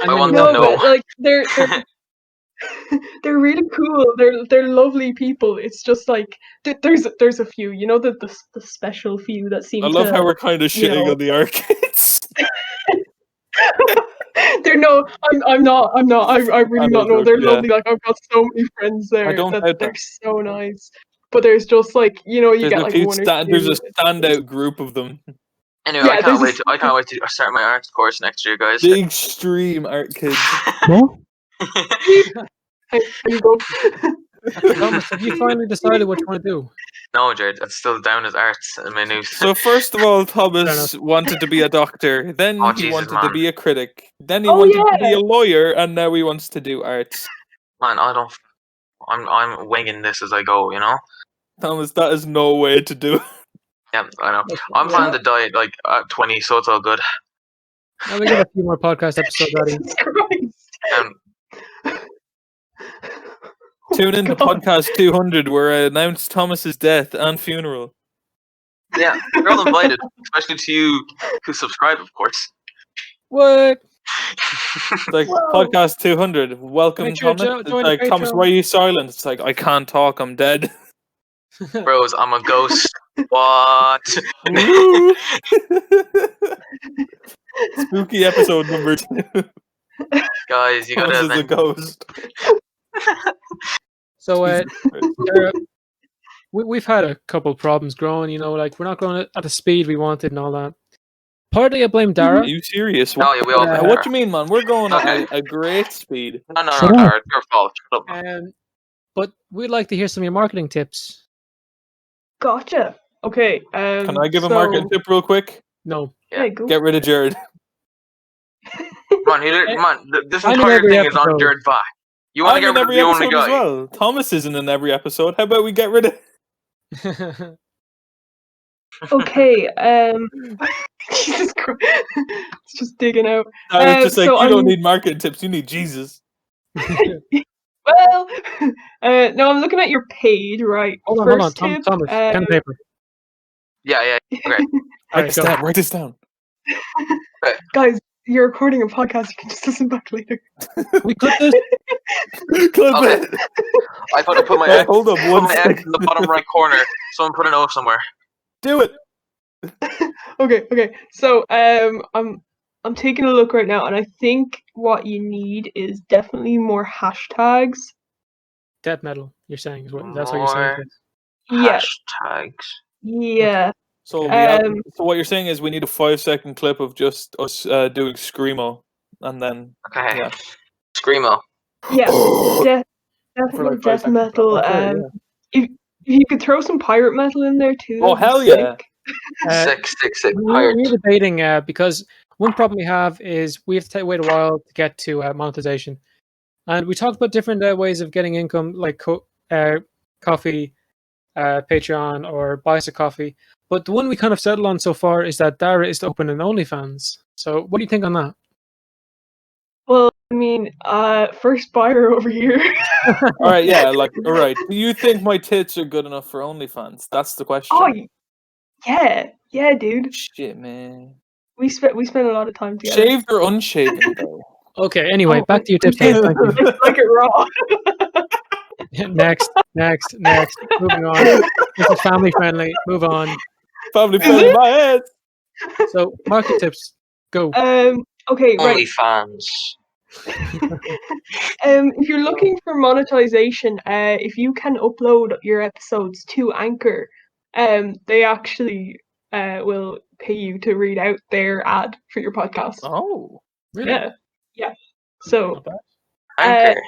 I want to know. But, like they're really cool. They're lovely people. It's just like there's a few, you know, the special few that seem. I love how we're kind of shitting on the arcades. I'm not. I really not know. They're lovely. Like I've got so many friends there. They're so nice. But there's just like, you know, you get like one or two. There's a standout group of them. Anyway, I can't wait to start my art course next year, guys. The extreme art kids. Thomas, have you finally decided what you want to do? No, Jared, it's still down as arts in my news. So first of all, Thomas wanted to be a doctor, then he wanted to be a critic, then he wanted to be a lawyer, and now he wants to do arts. Man, I'm winging this as I go, you know? Thomas, that is no way to do it. Yeah, I know. I'm planning to die like at 20, so it's all good. Now we got a few more podcast episodes ready. Tune in to podcast 200, where I announce Thomas's death and funeral. Yeah, you're all invited, especially to you who subscribe, of course. What? Like podcast 200. Welcome, Thomas. It's like, Thomas, why are you silent? It's like, I can't talk. I'm dead. Bros, I'm a ghost. What? Spooky episode number 2. Guys, you gotta. Thomas is a ghost. So, we've had a couple problems growing. You know, like we're not growing at the speed we wanted and all that. Partly, I blame Dara. Are you serious? No, yeah, we all blame what do you mean, man? We're going at a great speed. No, Dara, it's your fault. Shut up. But we'd like to hear some of your marketing tips. Gotcha. Okay. Can I give a marketing tip real quick? No. Yeah, go. Get rid of Jared. Come on, this entire thing is on Jared's back. You want to get rid of the only guy? As well. Thomas isn't in every episode. How about we get rid of? Okay. Jesus Christ. It's just digging out. It's just like, so you don't need marketing tips, you need Jesus. Well, no, I'm looking at your page, right? Hold on, First Thomas, tip. pen and paper. Yeah. Okay. Write this down. Guys, you're recording a podcast. You can just listen back later. We clip this. Clip Okay. it. I thought I put my Right, X, hold up put one my X second. in the bottom right corner. Someone put an O somewhere. Do it. Okay. So, I'm taking a look right now, and I think what you need is definitely more hashtags. Death metal. You're saying that's what you're saying. More Yeah. hashtags. Yeah. So, so what you're saying is we need a 5-second clip of just us doing screamo, and then Okay. yeah. Screamo. Yeah. Definitely like 5 death seconds. metal. Okay, If you could throw some pirate metal in there too. Oh, hell yeah. Sick. We're debating because one problem we have is we have to wait a while to get to monetization, and we talked about different ways of getting income, like coffee, Patreon, or buy us a coffee. But the one we kind of settled on so far is that Dara is to open an OnlyFans. So what do you think on that? Well, I mean, first buyer over here. All right, yeah, all right. Do you think my tits are good enough for OnlyFans? That's the question. Oh, yeah, dude. Shit, man. We spent a lot of time together. Shaved or unshaven, though? Okay, anyway, back to your tips. Thank you. Like it raw. Next. Moving on. This is family friendly. Move on. Family friendly, my head. So, market tips. Go. Okay, right. OnlyFans. If you're looking for monetization, if you can upload your episodes to Anchor, they actually will pay you to read out their ad for your podcast. Oh, really? Yeah. So, Anchor.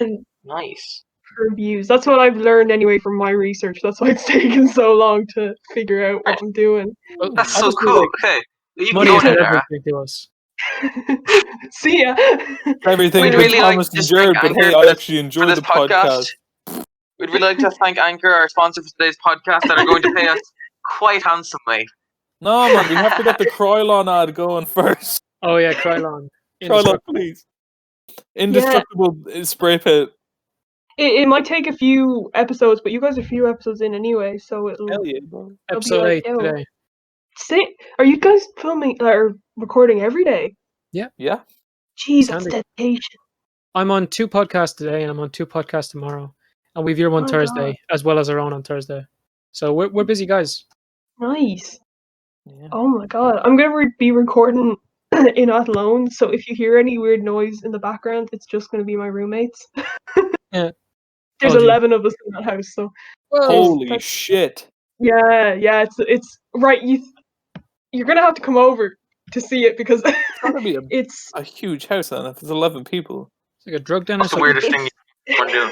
Nice. For views. That's what I've learned anyway from my research. That's why it's taken so long to figure out what I'm doing. Well, That's so cool. Okay. You can money go is there, Dara. everything to us. See ya. Everything We'd that really like Thomas to endured, thank but hey, Anchor I actually enjoyed the for this podcast. We'd really like to thank Anchor, our sponsor for today's podcast, that are going to pay us quite handsomely. No, man, we have to get the Krylon ad going first. Oh yeah, Krylon. Krylon, please. Indestructible spray paint. It might take a few episodes, but you guys are a few episodes in anyway, so it'll. Hell yeah, bro. Episode 8 today. Are you guys filming or recording every day? Yeah. Jeez, that's dedication. I'm on 2 podcasts today, and I'm on 2 podcasts tomorrow, and we've your one Thursday, as well as our own on Thursday. So we're busy guys. Nice. Yeah. Oh my god, I'm gonna be recording in Athlone, so if you hear any weird noise in the background, it's just gonna be my roommates. Yeah. There's 11 of us in that house, so. Holy shit. Yeah, it's right. You're gonna have to come over to see it because It's gonna be it's a huge house then. If there's 11 people, it's like a drug den. What's the weirdest thing you've been doing?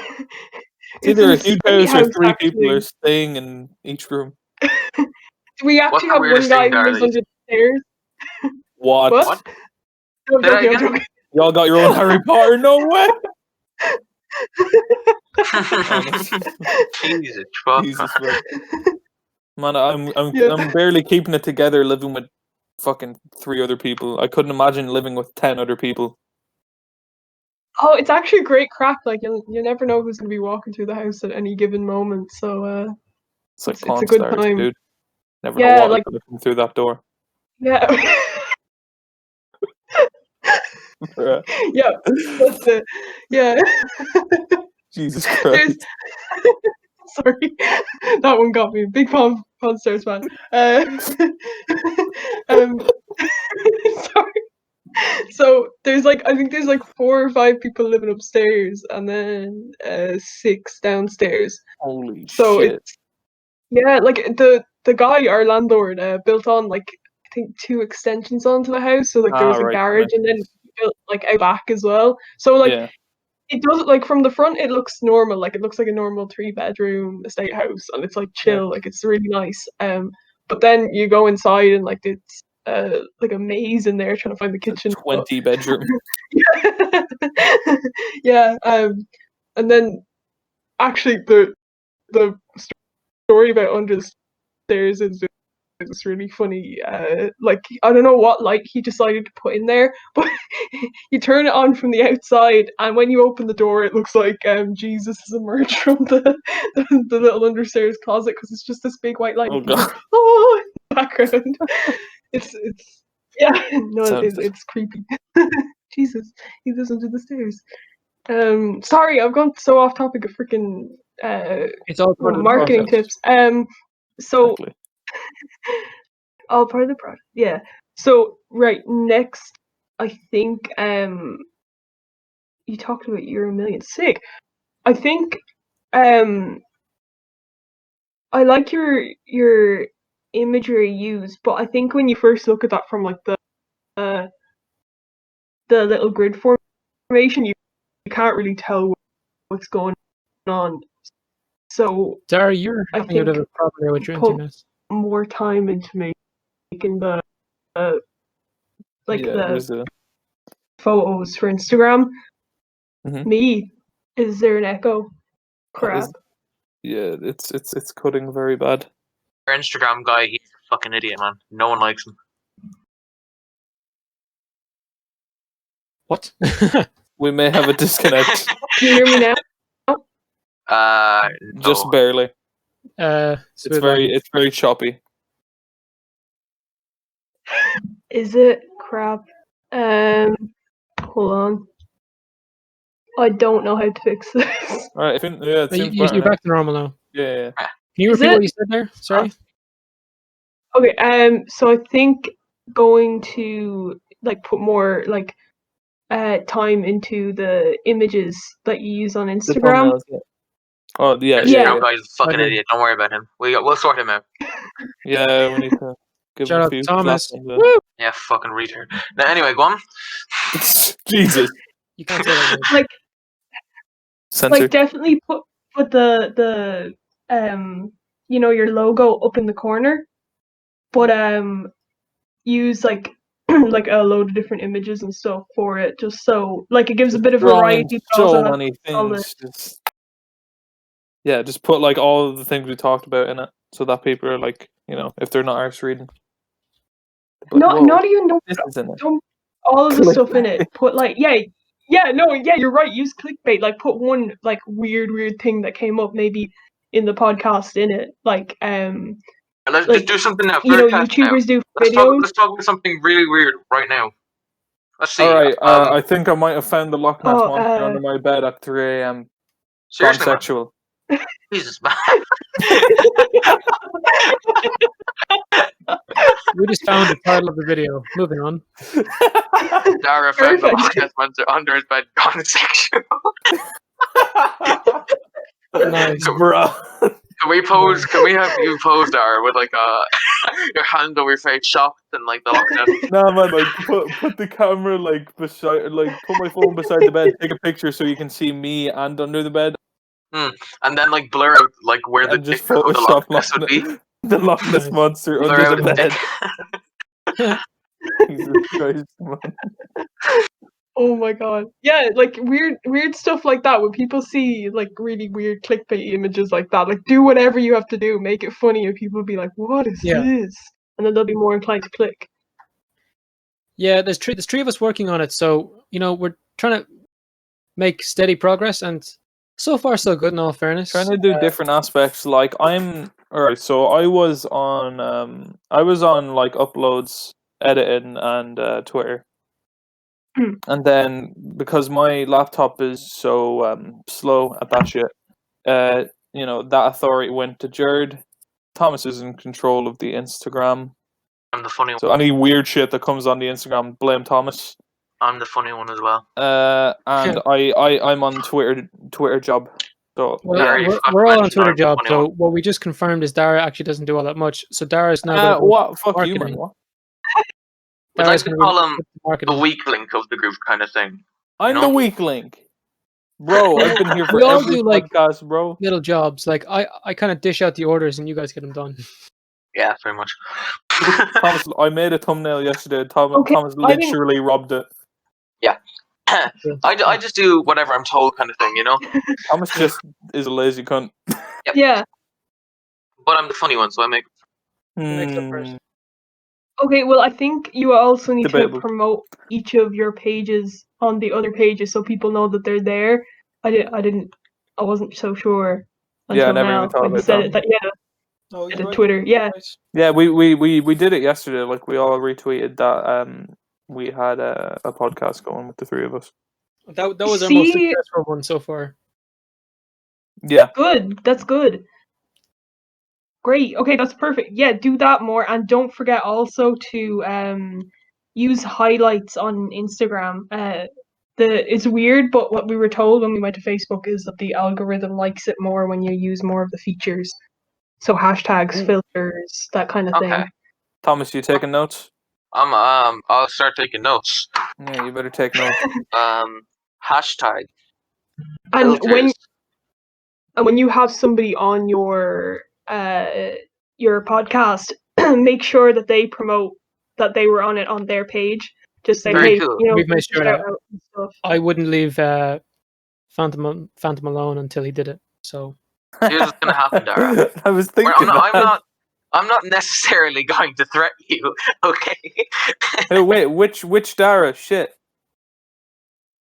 It's either a huge house or 3 people are staying in each room. We actually have one guy who lives under the stairs. What? No, I'm joking. Y'all got your own Harry Potter? No way. Jesus fuck. Man, I'm barely keeping it together living with fucking 3 other people. I couldn't imagine living with 10 other people. Oh, it's actually a great crack. Like you never know who's gonna be walking through the house at any given moment. So it's like it's a good time, dude. Never know what looking through that door. Yeah. Yeah, that's it. Yeah. Jesus Christ. Sorry, that one got me. Big Pawn Stairs fan. Sorry. So there's I think there's 4 or 5 people living upstairs, and then 6 downstairs. Holy shit! The guy, our landlord, built on I think 2 extensions onto the house. So there was a garage, and then he built out back as well. So it does from the front it looks normal, it looks like a normal 3-bedroom estate house, and it's chill, it's really nice. But then you go inside and it's a maze in there trying to find the kitchen. 20 bedroom. Yeah. And then actually the story about Under the Stairs is it's really funny. Like I don't know what light he decided to put in there, but you turn it on from the outside, and when you open the door, it looks like Jesus has emerged from the little understairs closet because it's just this big white light. Oh god! Oh, in the background. It's yeah, no, it's creepy. Jesus, he lives under the stairs. Sorry, I've gone so off topic of freaking it's all part of the marketing process. tips. So. Exactly. All part of the product. Yeah. So right next, I think you talked about Euro Million. Sick. I think I like your imagery used, but I think when you first look at that from like the little grid formation, you can't really tell what's going on. So Dara, you're having a bit of a problem there with your internet. More time into making the the photos for Instagram. Mm-hmm. Me, is there an echo? Crap. It's cutting very bad. Our Instagram guy, he's a fucking idiot, man. No one likes him. What? We may have a disconnect. Can you hear me now? Just No. barely. It's very choppy. Is it? Crap. Hold on. I don't know how to fix this. Alright, it seems you're back to normal now. Yeah. Can you repeat what you said there? Sorry. Okay. So I think going to like put more like time into the images that you use on Instagram. The thumbnails, yeah. Oh yeah. Instagram guy's a fucking idiot. Don't worry about him. We'll sort him out. Yeah, we need to give him a few Thomas. Yeah, fucking retard. Now, anyway, go on. Jesus. You can't say that. Censored. Like definitely put the your logo up in the corner, but use like like a load of different images and stuff for it, just so like it gives a bit of variety. So many things. Just put like all of the things we talked about in it, so that people are like, if they're not arse reading. Not even all of the stuff in it. Put like you're right. Use clickbait. Like put one like weird thing that came up maybe in the podcast in it. Like let's just do something now. YouTubers do videos. Let's talk about something really weird right now. Let's see. All right. I think I might have found the Loch Ness monster under my bed at 3 a.m. Seriously, sexual. Jesus, man. We just found the title of the video. Moving on. Dara found the Loch Ness monster under his bed, gone sexual. Nice, bro. Can we have you pose, Dara, with like your hand over your face, shocked and like the Loch Ness? No, man, like put the camera like beside, like put my phone beside the bed, take a picture so you can see me and under the bed. And then like blur out like where the just dick of the Loch Ness would be. The Loch Ness monster Blur under the bed. Jesus Christ, man. Oh my god. Yeah, like weird stuff like that. When people see like really weird clickbait images like that, like do whatever you have to do, make it funny, and people will be like, "What is this?" And then they'll be more inclined to click. Yeah, there's three of us working on it, so we're trying to make steady progress, and so far so good. In all fairness, trying to do different aspects. Like alright. So I was on like uploads, editing, and Twitter. And then because my laptop is so slow at that shit, that authority went to Jared. Thomas is in control of the Instagram. I'm the funny one. So any weird shit that comes on the Instagram, blame Thomas. I'm the funny one as well. And I'm on Twitter job. So we're all on Twitter job. So what we just confirmed is Dara actually doesn't do all that much. So Dara is now what? Fuck marketing. you, man. What? I'd like to call him the weak link of the group kind of thing. I'm the weak link. Bro, I've been here for every podcast, bro. Little jobs. Like, I kind of dish out the orders and you guys get them done. Yeah, very much. Thomas, I made a thumbnail yesterday. Thomas literally robbed it. Yeah. I just do whatever I'm told kind of thing, Thomas just is a lazy cunt. Yep. Yeah. But I'm the funny one, so I make. Makes up for it. Okay, well, I think you also need Debatable. to promote each of your pages on the other pages so people know that they're there. I wasn't so sure until Yeah, I never now. even thought When you about said that. it, that yeah, Oh, the Twitter, yeah. Yeah, we did it yesterday. Like we all retweeted that. We had a podcast going with the three of us. That was our most successful one so far. Yeah. Good. That's good. Great. Okay, that's perfect. Yeah, do that more, and don't forget also to use highlights on Instagram. It's weird, but what we were told when we went to Facebook is that the algorithm likes it more when you use more of the features. So hashtags, filters, that kind of thing. Thomas, you taking notes? I'll start taking notes. Yeah, you better take notes. Hashtag. And Filters. when you have somebody on your podcast, make sure that they promote that they were on it on their page. Just say, Very hey, cool. We've made sure shout that out and stuff. I wouldn't leave Phantom alone until he did it. So Here's what's gonna happen, Dara. I was thinking. I'm not necessarily going to threaten you. Okay. Hey, wait, which Dara? Shit.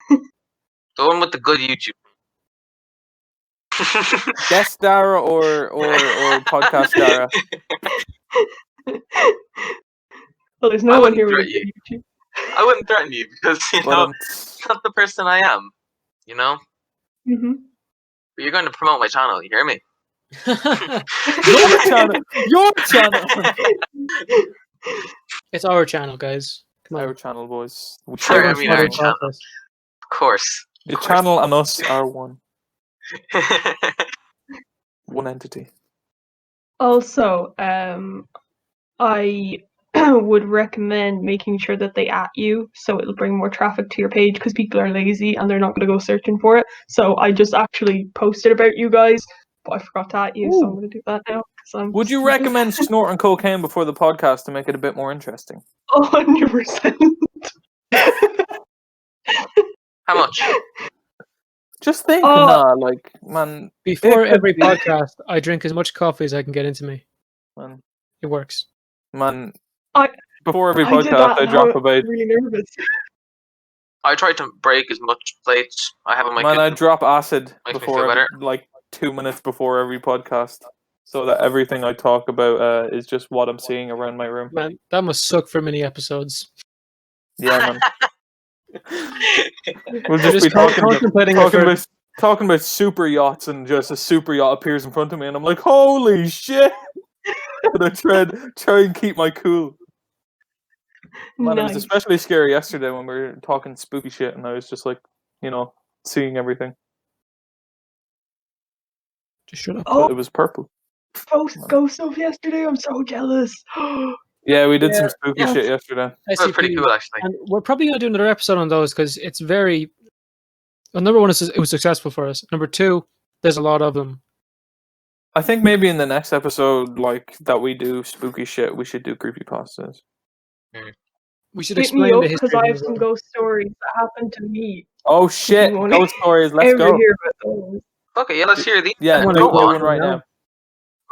The one with the good YouTube. Guest Dara or podcast Dara? Well, there's no one here with YouTube. I wouldn't threaten you because it's not the person I am. You know. Mm-hmm. But you're going to promote my channel. You hear me? Your channel. Your channel. It's our channel, guys. Come on. Our channel, boys. Sorry, I mean our channel. Of course. Your channel and us are one. One entity. Also, I would recommend making sure that they at you so it'll bring more traffic to your page because people are lazy and they're not going to go searching for it. So I just actually posted about you guys, but I forgot to at you, so I'm going to do that now. Would you recommend snorting cocaine before the podcast to make it a bit more interesting? 100%. How much? Just think, man. Before every podcast, I drink as much coffee as I can get into me. Man. It works. Man, before every podcast, I drop about. Really nervous. I try to break as much plates I have on my. Man, I drop acid Makes before me feel like 2 minutes before every podcast, so that everything I talk about is just what I'm seeing around my room. Man, that must suck for many episodes. Yeah, man. We'll just be talking about super yachts, and just a super yacht appears in front of me, and I'm like, "Holy shit!" But I try and keep my cool. Man, It was especially scary yesterday when we were talking spooky shit, and I was just like, seeing everything. Just shut up. Oh, it was purple. Ghost stuff yesterday. I'm so jealous. Yeah, we did some spooky shit yesterday. That was pretty cool, actually. And we're probably going to do another episode on those because it's very. Well, number one, it was successful for us. Number two, there's a lot of them. I think maybe in the next episode, that we do spooky shit, we should do creepypastas. We should explain the history. Because I have some ghost stories that happened to me. Oh shit! Ghost stories. Let's go. Okay, yeah, let's hear these. Yeah, go on right now.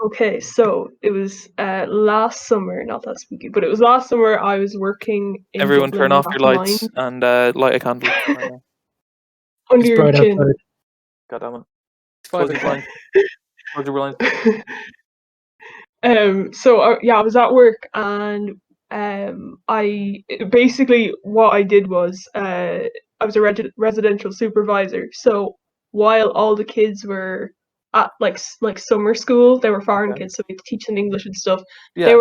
Okay, so it was last summer, not that spooky, but it was last summer. I was working in Everyone Dublin turn off your lights and light a candle. Under your chin. God damn it. Close your blind. Close your blind. So I was at work, and I basically what I did was I was a residential supervisor. So while all the kids were at like summer school, they were foreign kids, so we had to teach them English and stuff. Yeah. They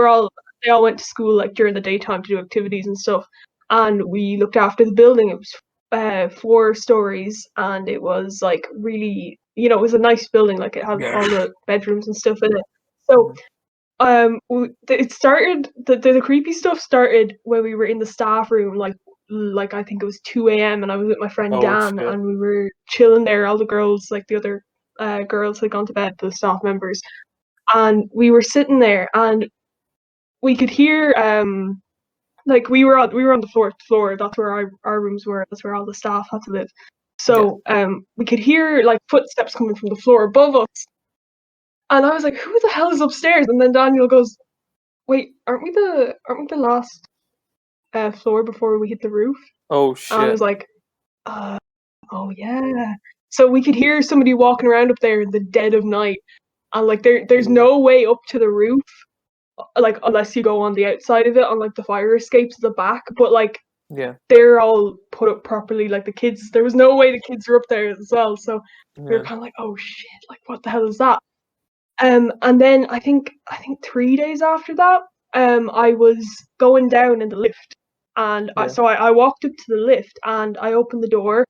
all went to school like during the daytime to do activities and stuff, and we looked after the building. It was 4 stories, and it was like really, it was a nice building. Like it had all the bedrooms and stuff in it. So it started the creepy stuff started when we were in the staff room, like I think it was 2 a.m. and I was with my friend Dan, and we were chilling there. All the girls, like the other girls, had gone to bed, the staff members, and we were sitting there, and we could hear like we were on the floor. That's where our rooms were. That's where all the staff had to live. So we could hear like footsteps coming from the floor above us. And I was like, who the hell is upstairs? And then Daniel goes, wait, aren't we the last floor before we hit the roof? Oh shit! And I was like, oh yeah. So we could hear somebody walking around up there in the dead of night, and like there's no way up to the roof, like unless you go on the outside of it on like the fire escapes at the back. But like they're all put up properly. Like the kids, there was no way the kids were up there as well. So we were kind of like, oh shit, like what the hell is that? And then I think 3 days after that, I was going down in the lift, and so I walked up to the lift and I opened the door,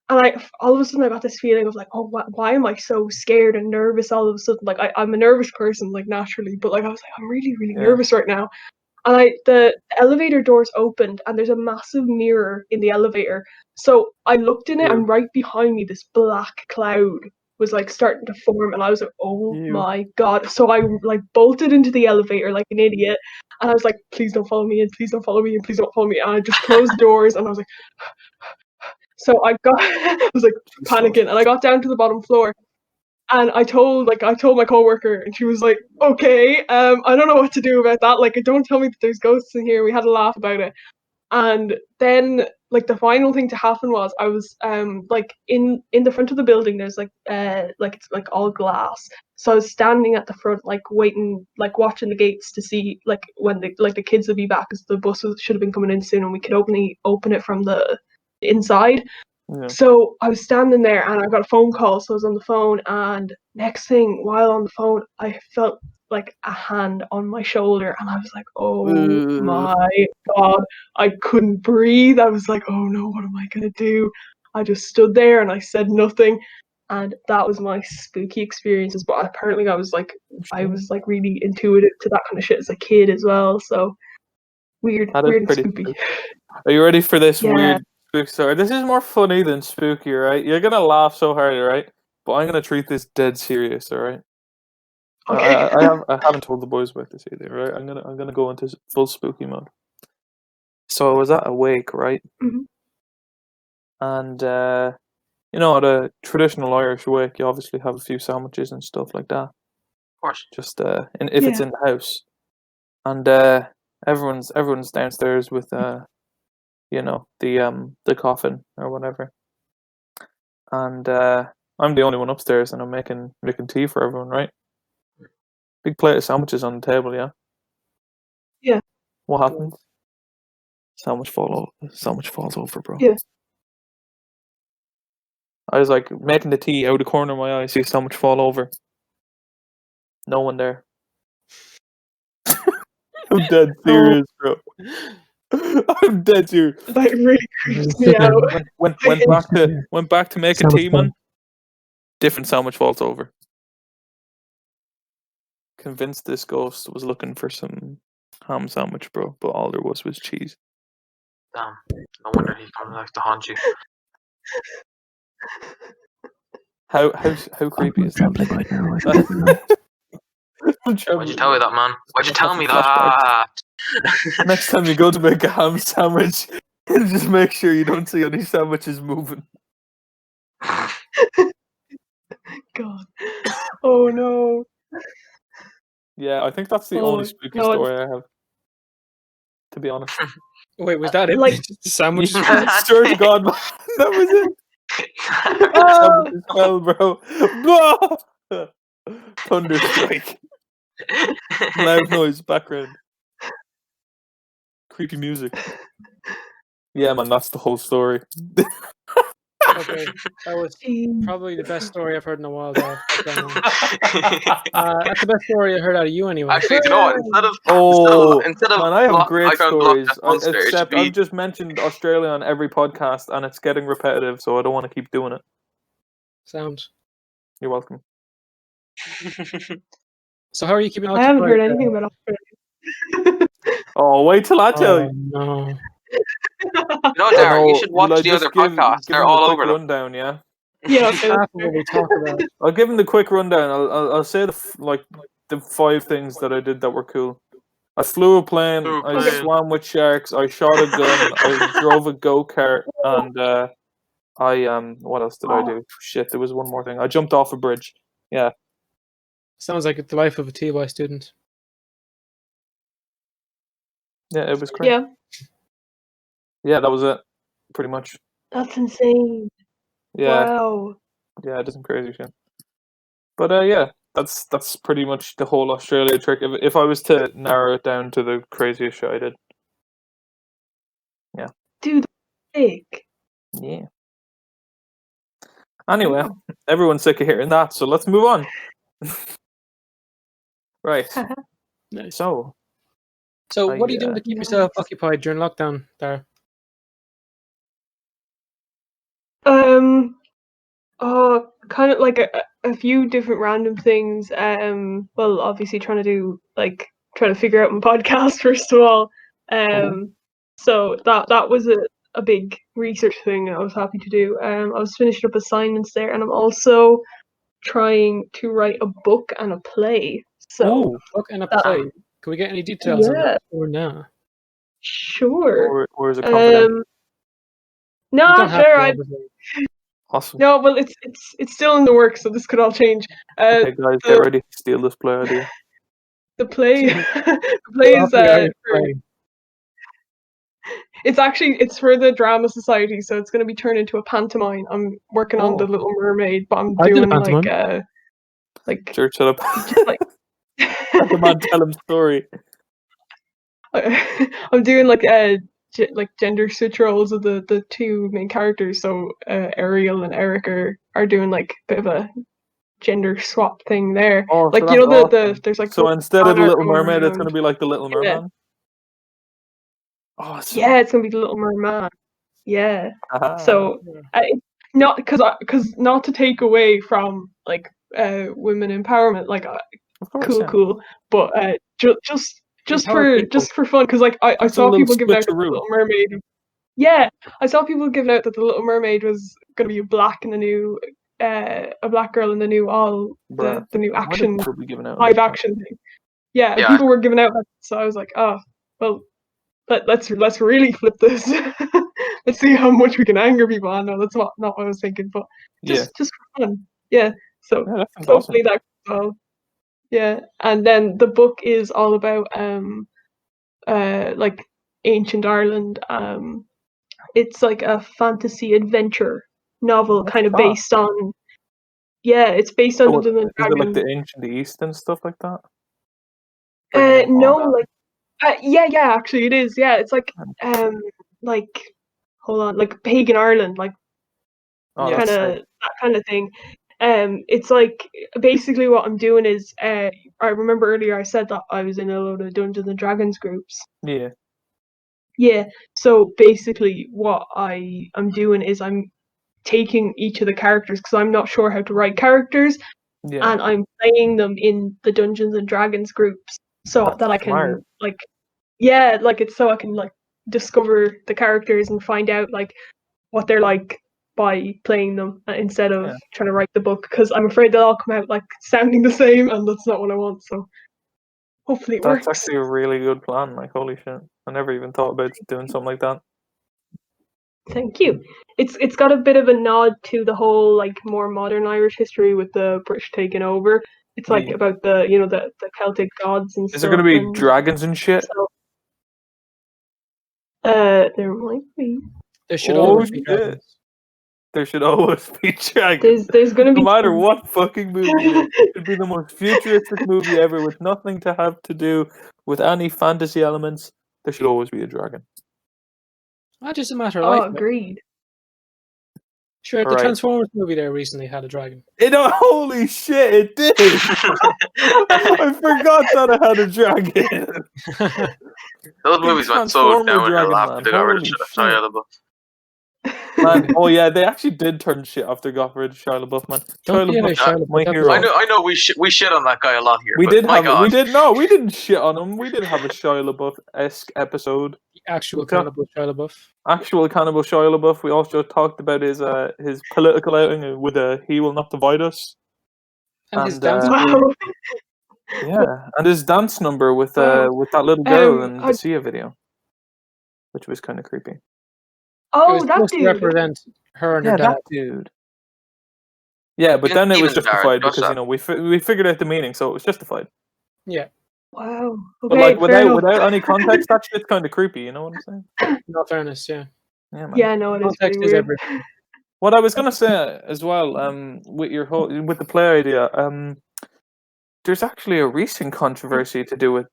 and all of a sudden I got this feeling of like, oh, why am I so scared and nervous all of a sudden? Like I'm a nervous person, like naturally, but like I was like, I'm really nervous right now. And the elevator doors opened, and there's a massive mirror in the elevator. So I looked in it, and right behind me, this black cloud was like starting to form, and I was like, oh my god. So I like bolted into the elevator like an idiot, and I was like, please don't follow me in, please don't follow me in, please don't follow me. And I just closed the doors, and I was like, so I was like panicking, and I got down to the bottom floor. And I told my coworker, and she was like, "Okay, I don't know what to do about that. Like, don't tell me that there's ghosts in here." We had a laugh about it, and then like the final thing to happen was I was like in the front of the building. There's like it's like all glass, so I was standing at the front, like waiting, like watching the gates to see like when the kids would be back, because the bus should have been coming in soon, and we could open it from the inside. So I was standing there, and I got a phone call, so I was on the phone, and next thing, while on the phone, I felt like a hand on my shoulder, and I was like, oh my god, I couldn't breathe. I was like, oh no, what am I gonna do? I just stood there and I said nothing, and that was my spooky experiences. But apparently I was like really intuitive to that kind of shit as a kid as well, so weird and spooky. Are you ready for this weird spook story? This is more funny than spooky, right? You're gonna laugh so hard, right? But I'm gonna treat this dead serious, alright? Okay. I haven't told the boys about this either, right? I'm gonna go into full spooky mode. So I was at a wake, right? Mm-hmm. And you know, at a traditional Irish wake, you obviously have a few sandwiches and stuff like that. Of course. Just if it's in the house, and everyone's downstairs with you know, the coffin or whatever, and I'm the only one upstairs, and I'm making tea for everyone, right? Big plate of sandwiches on the table, yeah. Yeah. What happens? Sandwich falls over, bro. Yeah. I was like making the tea, out of the corner of my eye, see a sandwich fall over. No one there. I'm dead serious, bro. I'm dead serious. That really creeps me out. Went back to making tea, man. Different sandwich falls over. Convinced this ghost was looking for some ham sandwich, bro, but all there was cheese. Damn. No wonder he comes back to haunt you. How creepy is that? Right now. Why'd you tell me that, man? Why'd you tell me that? Next time you go to make a ham sandwich, just make sure you don't see any sandwiches moving. God. Oh no. Yeah, I think that's the only spooky story I have. To be honest. Wait, was that it? Like sandwich? Swear to God, man, that was it. Sandwiches fell, bro. Thunder strike. Loud noise, background. Creepy music. Yeah, man, that's the whole story. Okay, that was probably the best story I've heard in a while, though. That's the best story I heard out of you, anyway. Actually, you know what? Instead of man, I have great stories. Monster, except I've just mentioned Australia on every podcast, and it's getting repetitive, so I don't want to keep doing it. Sounds. You're welcome. So how are you keeping I haven't heard anything about Australia. Oh, wait till I tell you. No. You know, Dara, you should watch the other podcasts. They're all over them. Rundown, yeah. Yeah, half of what we talk about. I'll give him the quick rundown. I'll say the 5 things that I did that were cool. I flew a plane. I swam with sharks. I shot a gun. I drove a go-kart, and I what else did I do? Shit, there was one more thing. I jumped off a bridge. Yeah. Sounds like the life of a TY student. Yeah, it was great. Yeah, that was it. Pretty much. That's insane. Yeah. Wow. Yeah, it is some crazy shit. But yeah, that's pretty much the whole Australia trick. If I was to narrow it down to the craziest shit I did. Yeah. Dude, big. Yeah. Anyway, everyone's sick of hearing that, so let's move on. Right. Nice. So what are you doing to keep yourself occupied during lockdown, Dara? Kind of like a few different random things. Well, obviously trying to figure out my podcast first of all. So that was a big research thing I was happy to do. I was finishing up assignments there, and I'm also trying to write a book and a play. So book and a play. Can we get any details on that or no? Sure. Or is it confidential? No, sure. Awesome. No, well, it's still in the works, so this could all change. Okay, guys, get ready to steal this play idea. The play, the play is it's for the Drama Society, so it's going to be turned into a pantomime. I'm working on The Little Mermaid, but I'm doing Sure, shut up. Just like let the man tell him story. I'm doing gender switch roles of the two main characters. So Ariel and Eric are doing like a bit of a gender swap thing there. Oh, like so awesome. There's like so instead of the Little Mermaid, it's going to be like the Little Merman. Awesome. Yeah, it's going to be the Little Merman. Yeah. So not because not to take away from like women empowerment, like cool, but just for fun, because like I saw people giving out that the Little Mermaid. Yeah, I saw people giving out that the Little Mermaid was going to be a black girl in the new the new action live action thing. Yeah, and people were giving out that, so I was like, oh well, let's really flip this. Let's see how much we can anger people. I know that's not what I was thinking, but just for fun. Yeah. So hopefully that goes well. Yeah, and then the book is all about like ancient Ireland. It's like a fantasy adventure novel, kind of based on. Yeah, it's based on Dungeons and Dragons. Is it like the ancient East and stuff like that? No, like yeah, actually it is. Yeah, it's like hold on, like pagan Ireland, like that kind of thing. It's like basically what I'm doing is I remember earlier I said that I was in a load of Dungeons and Dragons groups. Yeah. Yeah. So basically what I'm doing is I'm taking each of the characters, because I'm not sure how to write characters, and I'm playing them in the Dungeons and Dragons groups so that I can it's so I can like discover the characters and find out like what they're like by playing them instead of trying to write the book, because I'm afraid they'll all come out like sounding the same, and that's not what I want. So hopefully it works. That's actually a really good plan. Like, holy shit, I never even thought about doing something like that. Thank you. It's got a bit of a nod to the whole like more modern Irish history with the British taking over. It's like about the the Celtic gods and stuff. Is there going to be dragons and shit? So, there might be. There should always be dragons. There should always be dragons. There's going to be no matter what fucking movie it should be the most futuristic movie ever with nothing to have to do with any fantasy elements. There should always be a dragon. Not just a matter of life. Agreed. Sure, the Transformers movie there recently had a dragon. Holy shit, it did! I forgot that it had a dragon. Those movies went so downhill after they got rid of Shia LaBeouf. Man, oh yeah, they actually did turn shit after they got rid of Shia LaBeouf, man. Shia LaBeouf, my hero. I know we shit on that guy a lot here. We didn't shit on him. We did have a Shia LaBeouf-esque episode. Actual cannibal Shia LaBeouf. Actual cannibal Shia LaBeouf. We also talked about his political outing with "He Will Not Divide Us," and his dance. Yeah, and his dance number with that little girl in the Sia video, which was kind of creepy. Oh, that dude! Represent her and her dad. That dude. Yeah, but then it was Even Dara, justified just because that. we figured out the meaning, so it was justified. Yeah. Wow. Okay, But like fair enough. without any context, that shit's kind of creepy. You know what I'm saying? No fairness, yeah. Yeah, man. Yeah, no, it is pretty Context is weird. everything. What I was gonna say as well, with your with the play idea, there's actually a recent controversy to do with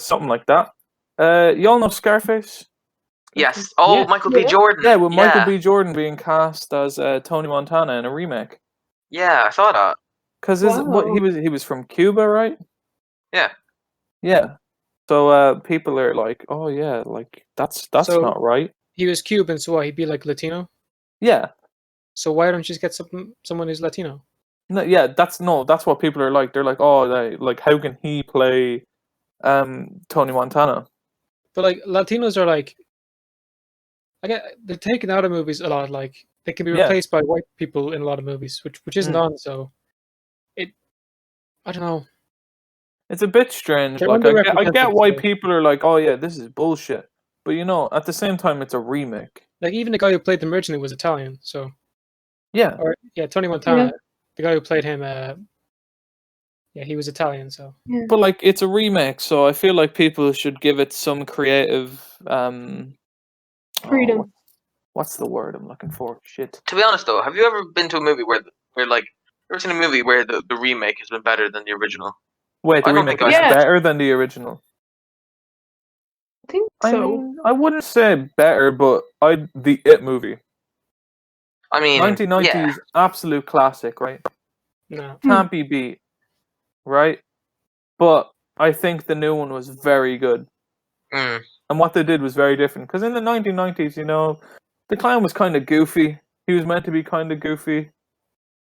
something like that. Y'all know Scarface? Yes. Oh, Yeah. Michael B. Yeah. Jordan. Yeah, with Michael Yeah. B. Jordan being cast as Tony Montana in a remake. Yeah, I saw that. Because Wow. he was from Cuba, right? Yeah. Yeah. So people are like, oh yeah, like that's So- not right. He was Cuban, so what? He'd be like Latino. Yeah. So why don't you just get someone who's Latino? No, yeah, that's what people are like. They're like, oh, like how can he play Tony Montana? But like Latinos are like, they're taken out of movies a lot. Like they can be Yeah. replaced by white people in a lot of movies, which isn't Mm. on. So I don't know. It's a bit strange. They're Like I get underrepresented, why so- people are like, oh yeah, this is bullshit. But at the same time, it's a remake. Like even the guy who played them originally was Italian. So Yeah. or yeah, Tony Montana, the guy who played him, yeah, he was Italian. So But like it's a remake, so I feel like people should give it some creative Freedom. what's the word I'm looking for? Shit. To be honest, though, have you ever been to a movie where like, ever seen a movie where the remake has been better than the original? Wait, the I don't remake think is I have. better than the original. I think I so. mean, I wouldn't say better, but the It movie. I mean, 1990s absolute classic, right? no. Can't be beat, right? But I think the new one was very good. Mm. And what they did was very different. Because in the 1990s, the clown was kind of goofy. He was meant to be kind of goofy.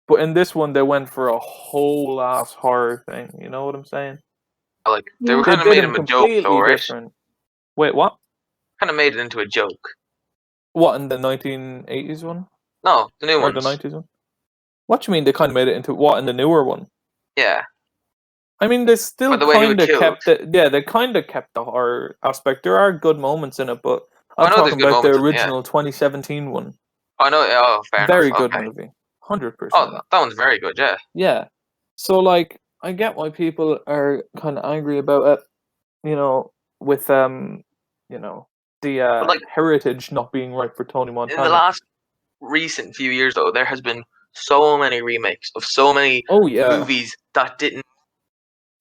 But in this one, they went for a whole ass horror thing. You know what I'm saying? Like they were Yeah. kind They of did made him him a joke, though, completely right? different. Wait, what? Kind of made it into a joke. What, in the 1980s one? No, the new Or ones. the 90s one? What do you mean they kind of made it into what in the newer one? Yeah. I mean, they still By the way he was kind of killed. kept it. Yeah, they kind of kept the horror aspect. There are good moments in it, but I I'm know there's talking good about the moments in it, yeah. original 2017 one. I know. Oh, fair Very enough. good Okay. movie, 100%. Oh, that one's very good. Yeah. Yeah. So like, I get why people are kind of angry about it. With the like- heritage not being right for Tony In Montana. the last recent few years, though, there has been so many remakes of so many Oh yeah, movies that didn't.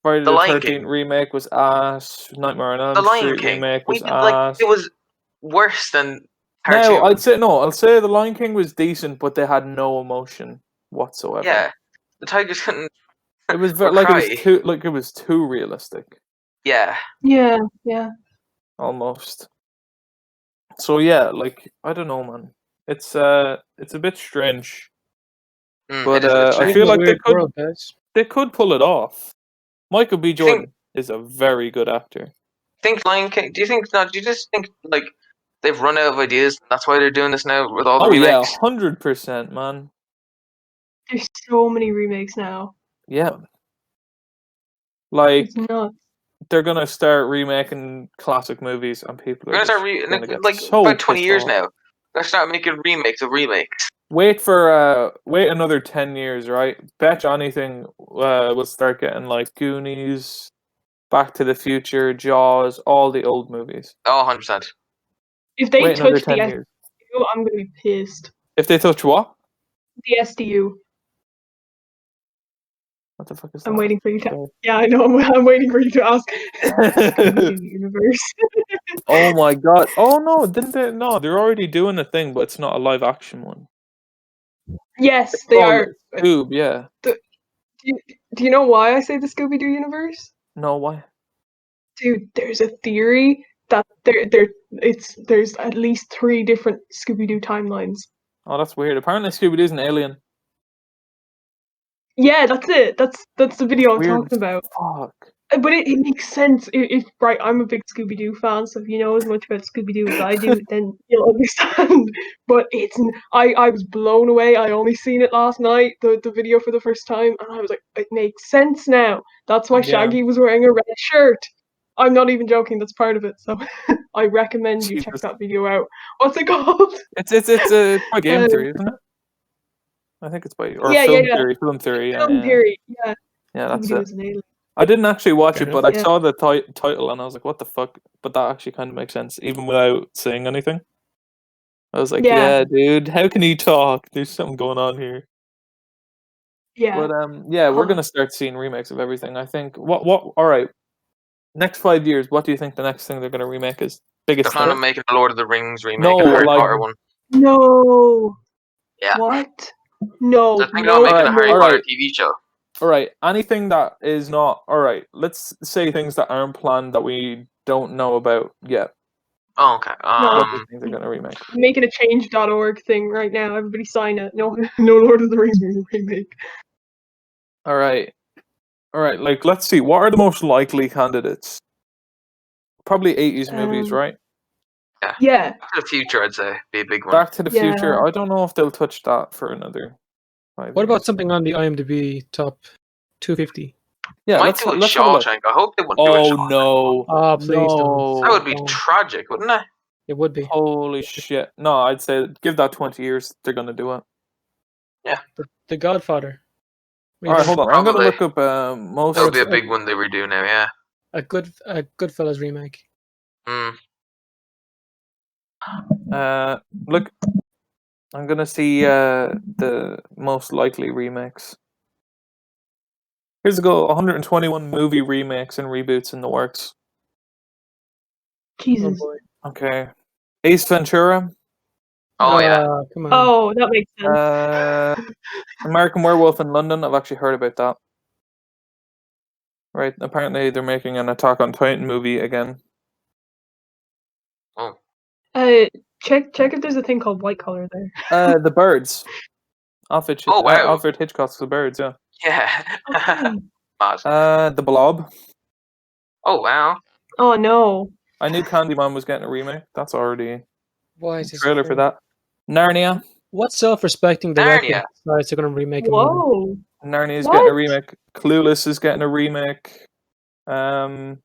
Friday The the Lion 13th King. remake was ass. Nightmare on The Elm Lion Street King. remake was Like ass. it was worse than No, cartoon. I'll say the Lion King was decent, but they had no emotion whatsoever. Yeah, the tigers couldn't. It was or like cry. it was too realistic, Yeah. Yeah. almost. So yeah, like I don't know, man. It's a bit strange, but It is a bit I strange. feel like Weird world, guys. they could pull it off. Michael B. think- Jordan is a very good actor. Think Lion King? Do you think? No, do you just think like they've run out of ideas? And that's why they're doing this now with all the Oh yeah, remakes. 100%, man. There's so many remakes now. Yeah, like It's nuts. they're gonna start remaking classic movies, and people We're are gonna just start gonna get like so about 20 pissed years off. now. They're start making remakes of remakes. Wait another 10 years, right? Bet you anything, we'll start getting like Goonies, Back to the Future, Jaws, all the old movies. Oh, 100%. If they Wait another touch the 10 SDU, years. I'm gonna be pissed. If they touch what? The SDU. What the fuck is that? I'm waiting for you to. Sorry. Yeah, I know. I'm waiting for you to ask. Scooby-Doo universe. Oh my god. Oh no, didn't they? No, they're already doing a thing, but it's not a live action one. Yes, they Oh, are. Scoob, yeah. Do you know why I say the Scooby-Doo universe? No, why? Dude, there's a theory that there's at least 3 different Scooby-Doo timelines. Oh, that's weird. Apparently Scooby-Doo's an alien. Yeah, that's it. That's the video I'm Weird talking about. Fuck. But it makes sense if right, I'm a big Scooby-Doo fan, so if you know as much about Scooby-Doo as I do, then you'll understand. But I was blown away. I only seen it last night, the video for the first time, and I was like, it makes sense now. That's why Yeah. Shaggy was wearing a red shirt. I'm not even joking, that's part of it, so I recommend you check Jesus. that video out. What's it called? It's a game Um, theory, isn't it? I think it's by Yeah. Film Theory. Film Theory. Yeah. Yeah, that's He it. was an alien. I didn't actually watch Fair it, but enough. I saw the title and I was like, "What the fuck?" But that actually kind of makes sense, even without saying anything. I was like, Yeah. "Yeah, dude, how can you talk? There's something going on here." Yeah. But we're gonna start seeing remakes of everything. I think. What? All right. Next 5 years, what do you think the next thing they're gonna remake is? Biggest They're planning on threat? making a Lord of the Rings remake, No, and a Harry like- Potter one. No. Yeah. What? No. They're thinking about making a Harry Alright. Potter TV show. All right. Anything that is not all right. Let's say things that aren't planned that we don't know about yet. Oh, okay. What do you think they're gonna remake? Making a change.org thing right now. Everybody sign it. No, no Lord of the Rings remake. All right. Like, let's see. What are the most likely candidates? Probably 80s movies, right? Yeah. Back to the Future, I'd say, be a big one. Back to the Yeah. Future. I don't know if they'll touch that for another 5 What about years. something on the IMDb top 250? Yeah, Might let's do a have a look. Shawshank. I hope they wouldn't do a Oh Shawshank. no! Oh, please don't. That would be Don't. tragic, wouldn't it? It would be. Holy shit! No, I'd say give that 20 years. They're gonna do it. The Godfather. All right, hold on. I'm gonna Probably. look up most. That would be a big one they redo now, yeah. A Goodfellas remake. Mm. Look, I'm gonna see the most likely remakes. Here's a go: 121 movie remakes and reboots in the works. Oh Jesus. boy. Okay, Ace Ventura, Oh, yeah. Come on. Oh, that makes sense. American Werewolf in London. I've actually heard about that. Right, apparently they're making an Attack on Titan movie again. Oh. Check if there's a thing called White Collar there. The Birds. Alfred Oh, wow. Alfred Hitchcock's The Birds. Yeah. Yeah. Mad. The Blob. Oh, wow. Oh no. I knew Candyman was getting a remake. That's already Why a is this trailer for that. Narnia. What self-respecting director Narnia. decides they're going to remake a movie? Whoa. Narnia's What? getting a remake. Clueless is getting a remake. What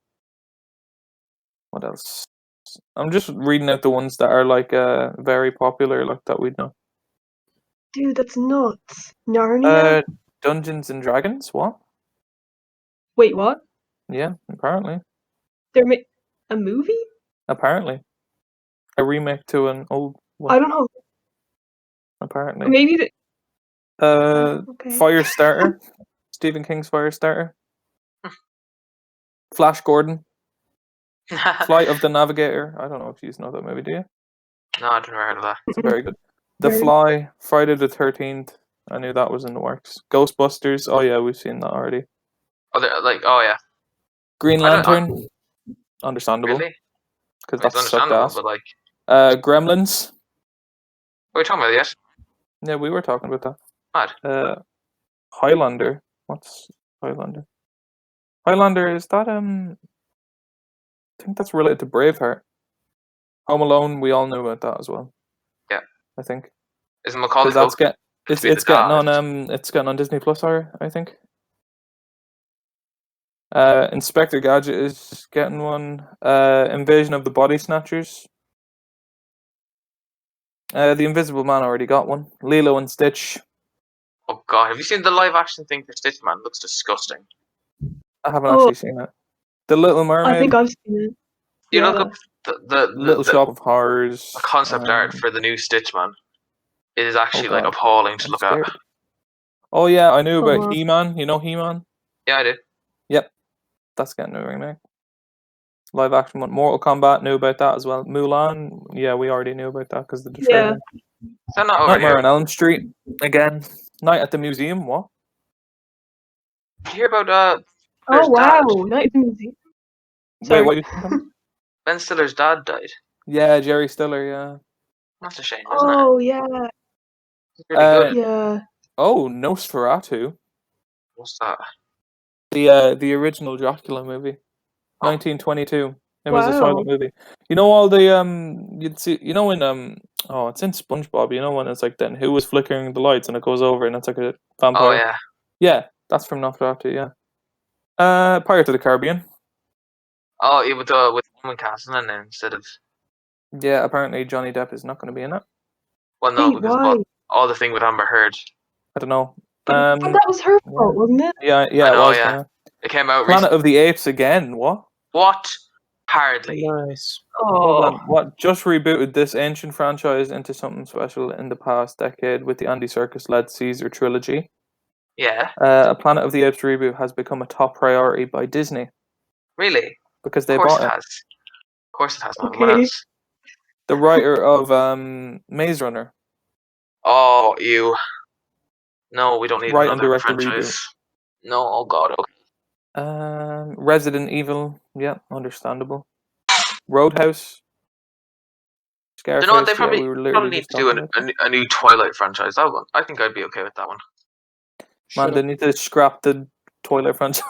else? I'm just reading out the ones that are like very popular, like that we'd know. Dude, that's nuts. Narnia? Dungeons and Dragons. What? Wait, what? Yeah, apparently. They're a movie? Apparently, a remake to an old one. I don't know. Apparently. Maybe okay. Firestarter. Stephen King's Firestarter. Flash Gordon. Flight of the Navigator. I don't know if you know that movie, do you? No, I've never heard of that. It's very good. The Very- Fly. Friday the 13th. I knew that was in the works. Ghostbusters. Oh yeah, we've seen that already. Oh, they're like, oh, yeah. Green I don't- Lantern. Understandable. Really? Because It's that's sucked understandable, ass. but like, Gremlins. what are we talking about yet? Yeah, we were talking about Mad. that. Highlander. What's Highlander? Highlander, is that I think that's related to Braveheart. Home Alone, we all knew about that as well. Yeah. I think. Is Macaulay Because Culkin? it's be the getting dad? on it's getting on Disney Plus, I think. Inspector Gadget is getting one. Invasion of the Body Snatchers. The Invisible Man already got one. Lilo and Stitch. Oh, God. Have you seen the live action thing for Stitch, man? It looks disgusting. I haven't actually seen it. The Little Mermaid. I think I've seen it. You Yeah. look up the Little Shop of Horrors. concept art for the new Stitch, man. It is actually like God. appalling to I'm look at. scared. Oh yeah, I knew Come about on. He-Man. You know He-Man? Yeah, I do. Yep. That's getting a remake. Live action one. Mortal Kombat, knew about that as well. Mulan, yeah, we already knew about that because of the Yeah. trailer. Is that not over Nightmare here? on Elm Street, again. Night at the Museum, what? Did you hear about Oh Stiller's wow. dad? Night at the Museum. Wait, Sorry. what are you thinking? Ben Stiller's dad died. Yeah, Jerry Stiller, yeah. That's a shame, isn't it? Oh yeah. It's really good. Yeah. Oh, Nosferatu. What's that? The original Dracula movie. Oh. 1922. It was a Wow. silent movie. You know all the you'd see in it's in SpongeBob, you know when it's like then who was flickering the lights and it goes over and it's like a vampire. Oh, yeah. Yeah, that's from Nosferatu, yeah. Pirates of the Caribbean. Oh, yeah, with woman casting in there instead of... Yeah, apparently Johnny Depp is not going to be in it. Well, no, Wait, because why? all the thing with Amber Heard. I don't know. But that was her fault, wasn't it? Yeah, I know, it was. yeah. It came out Planet recently. of the Apes again. What? What? Hardly. Nice. Hold on. What? Just rebooted this ancient franchise into something special in the past decade with the Andy Serkis-led Caesar trilogy. Yeah. A Planet of the Apes reboot has become a top priority by Disney. Really? Because they Of course bought it. Has. Of course it has. Man. Okay. What else? The writer of Maze Runner. Oh, you. No, we don't need Write and another direct the franchise. No, oh god, okay. Resident Evil. Yeah, understandable. Roadhouse. Scarface. You know what? They we probably, were literally need just to do talking about a new Twilight franchise. That one. I think I'd be okay with that one. Man, they need to scrap the Twilight franchise.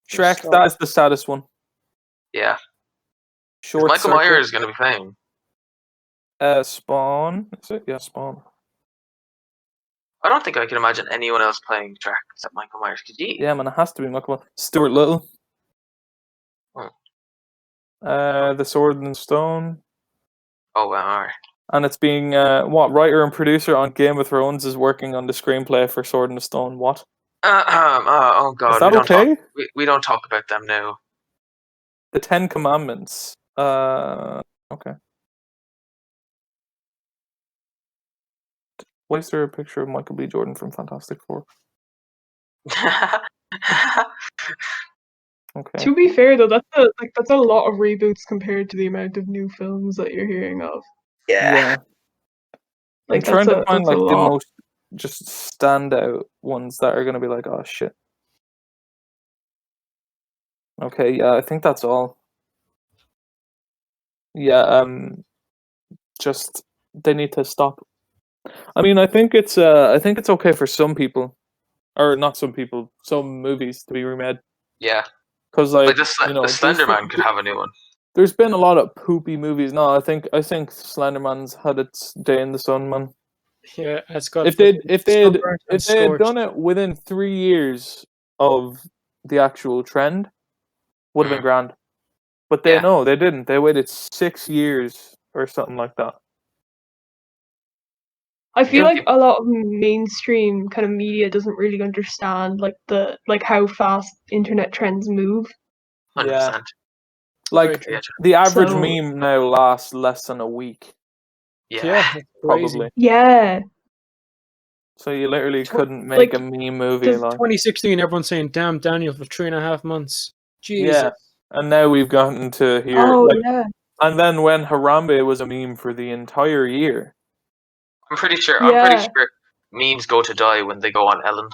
Shrek, that is the saddest one. Yeah. Short Michael Circuit. Myers is going to be playing. Spawn. Is it? Yeah, Spawn. I don't think I can imagine anyone else playing Shrek except Michael Myers. Could you? Yeah, man, it has to be Michael. Stuart Little. The Sword and Stone. Oh, wow, alright. And it's being writer and producer on Game of Thrones is working on the screenplay for Sword and the Stone. What? Oh god, is that okay? We don't talk about them now. The Ten Commandments. Okay. Why is there a picture of Michael B. Jordan from Fantastic Four? Okay. To be fair though, that's a lot of reboots compared to the amount of new films that you're hearing of. Yeah. I'm trying to find like the most just standout ones that are gonna be like, oh shit. Okay, yeah, I think that's all. Yeah, just they need to stop. I mean, I think it's okay for some people, or not some people, some movies to be remade. Yeah. Because like the Slender Man could have a new one. There's been a lot of poopy movies. No, I think Slenderman's had its day in the sun, man. Yeah, it's got. If they had done it within 3 years of the actual trend, would have been grand. But they didn't. They waited 6 years or something like that. I feel like a lot of mainstream kind of media doesn't really understand like how fast internet trends move. 100%. Yeah. Like the average meme now lasts less than a week. Yeah, probably. Yeah. So you literally couldn't make a meme movie. Like 2016, everyone's saying, "Damn, Daniel for 3.5 months." Jesus. Yeah, and now we've gotten to here. Oh yeah. And then when Harambe was a meme for the entire year. I'm pretty sure memes go to die when they go on Ellen. As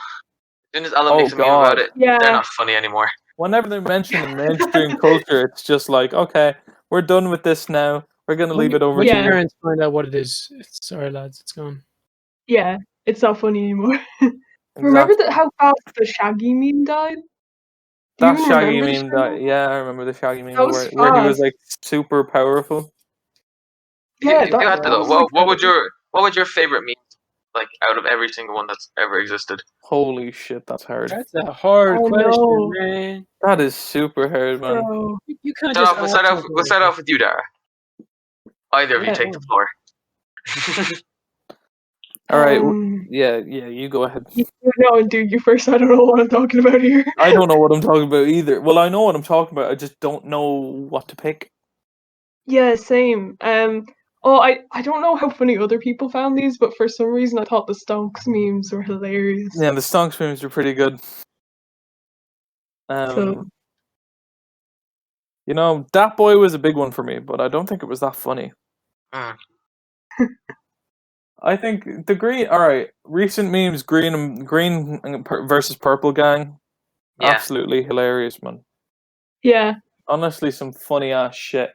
soon as Ellen makes a meme about it, they're not funny anymore. Whenever they mention mainstream culture, it's just like, okay, we're done with this now. We're gonna leave it over to your parents find out what it is. Sorry, lads, it's gone. Yeah, it's not funny anymore. Remember how fast the Shaggy meme died? That Shaggy meme died. Yeah, I remember the Shaggy meme where he was like super powerful. Yeah, what would your favorite meme like out of every single one that's ever existed? Holy shit, that's hard. That's a hard question, man. That is super hard, man. Bro. You can't we'll just. start off with you, Dara. Either of you take the floor. All right. Yeah, you go ahead. No, dude, you first. I don't know what I'm talking about here. I don't know what I'm talking about either. Well, I know what I'm talking about. I just don't know what to pick. Yeah, same. I don't know how funny other people found these, but for some reason I thought the Stonks memes were hilarious. Yeah, the Stonks memes were pretty good. You know, Dat Boy was a big one for me, but I don't think it was that funny. I think the green. All right, recent memes: green versus purple gang. Yeah. Absolutely hilarious, man. Yeah. Honestly, some funny ass shit.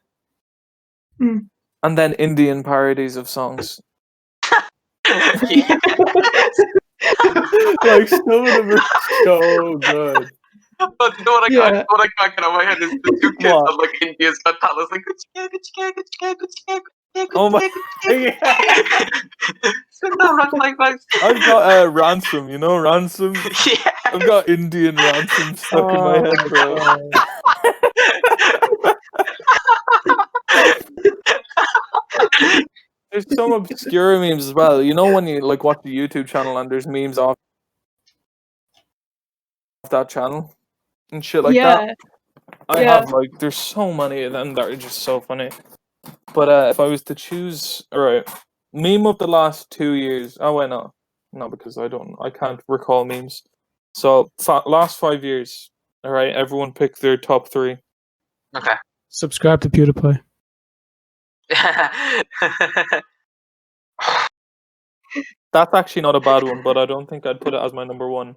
And then Indian parodies of songs. Like some of them are so good. But you know what I can't get out of my head is the two kids on like India's Got Talent. Like, oh my! I've got Ransom. You know Ransom. Yeah. I've got Indian Ransom stuck in my head, bro. There's some obscure memes as well. You know when you like watch the YouTube channel and there's memes off that channel and shit like that. I have like there's so many of them that are just so funny. But if I was to choose, alright, meme of the last 2 years. Oh wait, no, because I can't recall memes. So last 5 years. All right, everyone pick their top 3. Okay. Subscribe to PewDiePie. That's actually not a bad one, but I don't think I'd put it as my number 1.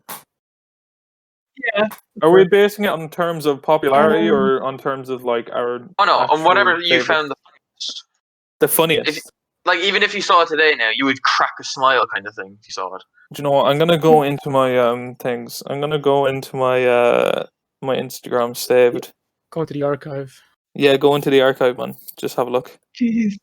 Yeah. Are we basing it on terms of popularity or on terms of like our? Oh no, on whatever you favorite? found the funniest. Even if you saw it today now, you would crack a smile kind of thing if you saw it. Do you know what? I'm gonna go into my things. I'm gonna go into my my Instagram saved. Go into the archive. Yeah, go into the archive, man. Just have a look. Jeez.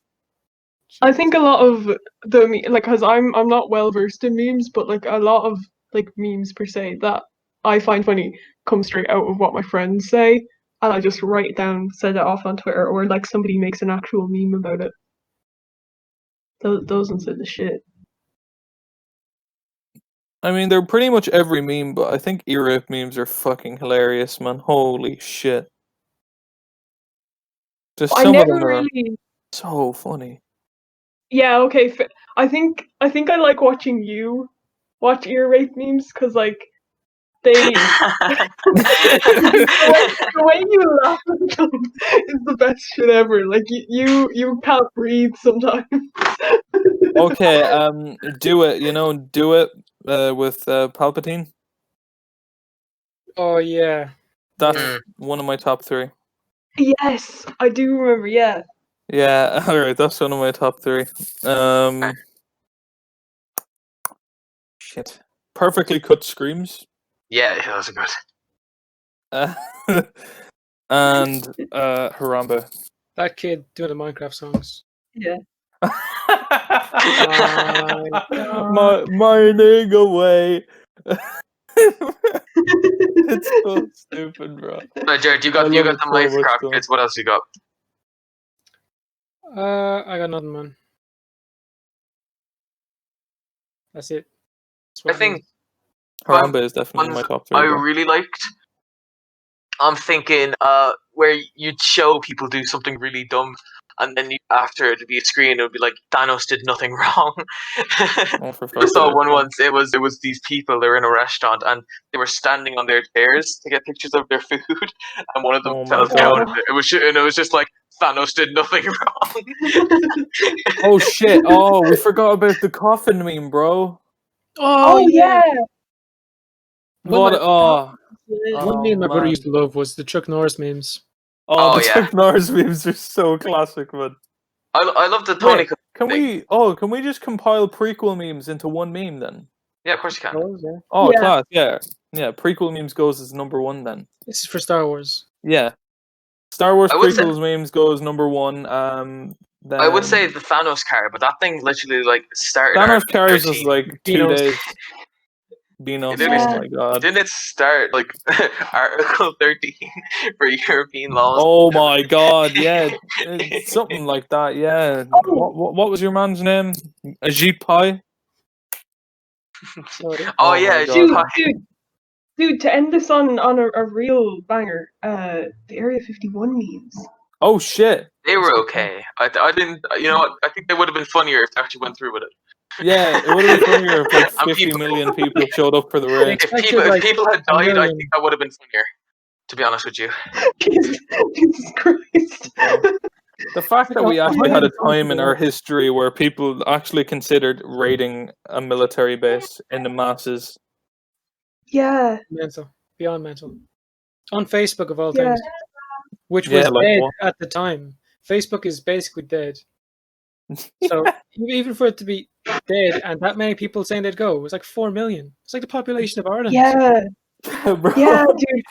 I think a lot of the like, cause I'm not well versed in memes, but like a lot of like memes per se that I find funny come straight out of what my friends say, and I just write it down, send it off on Twitter, or like somebody makes an actual meme about it. Those ones are the shit. I mean, they're pretty much every meme, but I think era memes are fucking hilarious, man. Holy shit! Just some of them are so funny. Yeah, okay. I think I like watching you watch ear rape memes because like they the way you laugh at them is the best shit ever. Like you can't breathe sometimes. Okay, do it. You know, do it with Palpatine. Oh yeah, that's one of my top 3. Yes, I do remember. Yeah. Yeah, all right. That's one of my top 3. Shit. Perfectly cut screams. Yeah, those are good. And Harambe. That kid doing the Minecraft songs. Yeah. Mining away. It's so stupid, bro. Right, Jared, you got the Minecraft kids. What else you got? I got nothing, man. That's it. I think Harambe is definitely my top 3. I really liked. I'm thinking where you'd show people do something really dumb, and then after it'd be a screen, it would be like Thanos did nothing wrong. I saw one once. It was these people. They were in a restaurant and they were standing on their chairs to get pictures of their food, and one of them fell down. It was just like Thanos did nothing wrong. Oh shit! Oh, we forgot about the coffin meme, bro. Oh yeah. What? One meme my brother used to love was the Chuck Norris memes. Oh, the Chuck Norris memes are so classic, man. I love the Tony. Wait, can we just compile prequel memes into one meme then? Yeah, of course you can. Oh, yeah. Class, yeah. Yeah, prequel memes goes as number 1 then. This is for Star Wars. Yeah. Star Wars prequels memes goes number 1. Then I would say the Thanos card, but that thing literally like started. Thanos cards was like 2 days. Beanos, oh my god. Didn't it start like Article 13 for European laws? Oh my god, yeah. Something like that, yeah. What was your man's name? Ajit Pai? Oh yeah, dude, to end this on a real banger, the Area 51 memes. Oh shit. They were okay. I didn't, you know what, I think they would have been funnier if they actually went through with it. Yeah, it would have been funnier if like 50 million people showed up for the raid. If people had died, I think that would have been funnier, to be honest with you. Jesus Christ. The fact that we actually had a time in our history where people actually considered raiding a military base in the masses. Yeah. Mental. Beyond mental. On Facebook, of all things. Which was dead at the time. Facebook is basically dead. So even for it to be dead and that many people saying they'd go, it was like 4 million. It's like the population of Ireland. Yeah. Bro. Yeah, dude.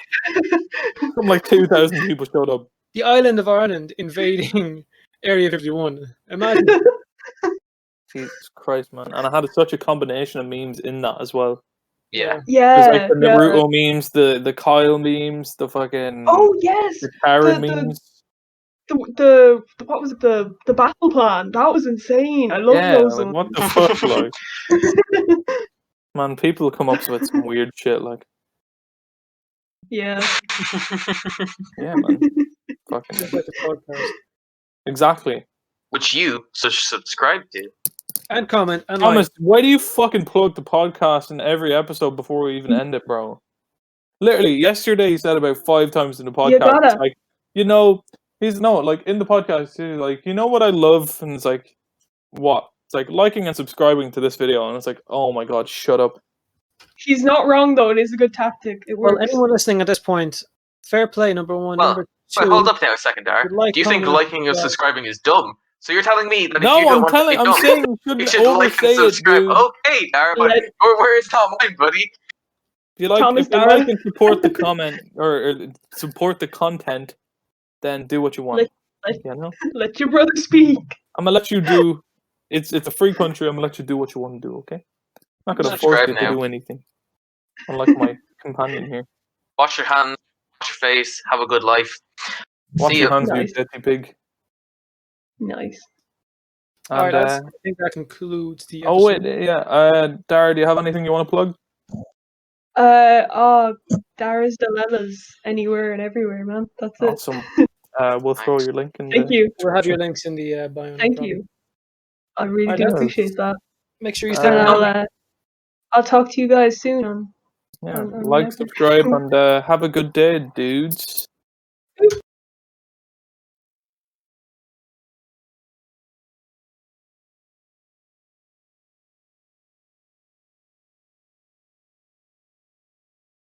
Something like 2,000 people showed up. The island of Ireland invading Area 51. Imagine. Jesus Christ, man. And I had such a combination of memes in that as well. Yeah. Yeah. There's like the Naruto memes, the Kyle memes, the fucking... Oh, yes! The Karen memes. the what was it, the battle plan? That was insane. I love those like, ones. what the fuck, like? Man, people come up with some weird shit, like. Yeah. Yeah, man. Fucking. Just like the podcast. Exactly. Which you subscribe to. And comment and Thomas, like. why do you fucking plug the podcast in every episode before we even end it, bro? Literally, yesterday he said about 5 times in the podcast, Dara. it's like, like in the podcast, he's like, you know what I love? And it's like, what? It's like liking and subscribing to this video, and it's like, oh my god, shut up. He's not wrong though. It is a good tactic. It works. Well, anyone listening at this point, fair play. Number one. Well, number two. Wait, hold up now a second, Dara. Like, do you think comment, liking and subscribing is dumb? So you're telling me that if you No, don't I'm want to be telling, I'm dumb, saying you you shouldn't should like and oversay it, subscribe. dude. Okay, Dara, but your words, not mine, buddy. If you like, Thomas, if you Dara. like and support the comment or support the content, then do what you want. You know? Let your brother speak. I'm gonna let you do. It's a free country. I'm gonna let you do what you want to do. Okay? I'm not gonna force Subscribe you now. to do anything. Unlike my companion here. Wash your hands, wash your face, have a good life. Wash See your you. hands, Nice. you dirty pig. Nice. And, Alright, I think that concludes the episode. oh wait, yeah. Dara, do you have anything you want to plug? Dara's Dilemmas anywhere and everywhere, man. That's it. Awesome. We'll throw your link in. Thank you. We'll have your links in the bio. no Thank problem. you. I really Alright, do that's- appreciate that. Make sure you stay And around. I'll talk to you guys soon on Yeah, on like, next- subscribe, and have a good day, dudes.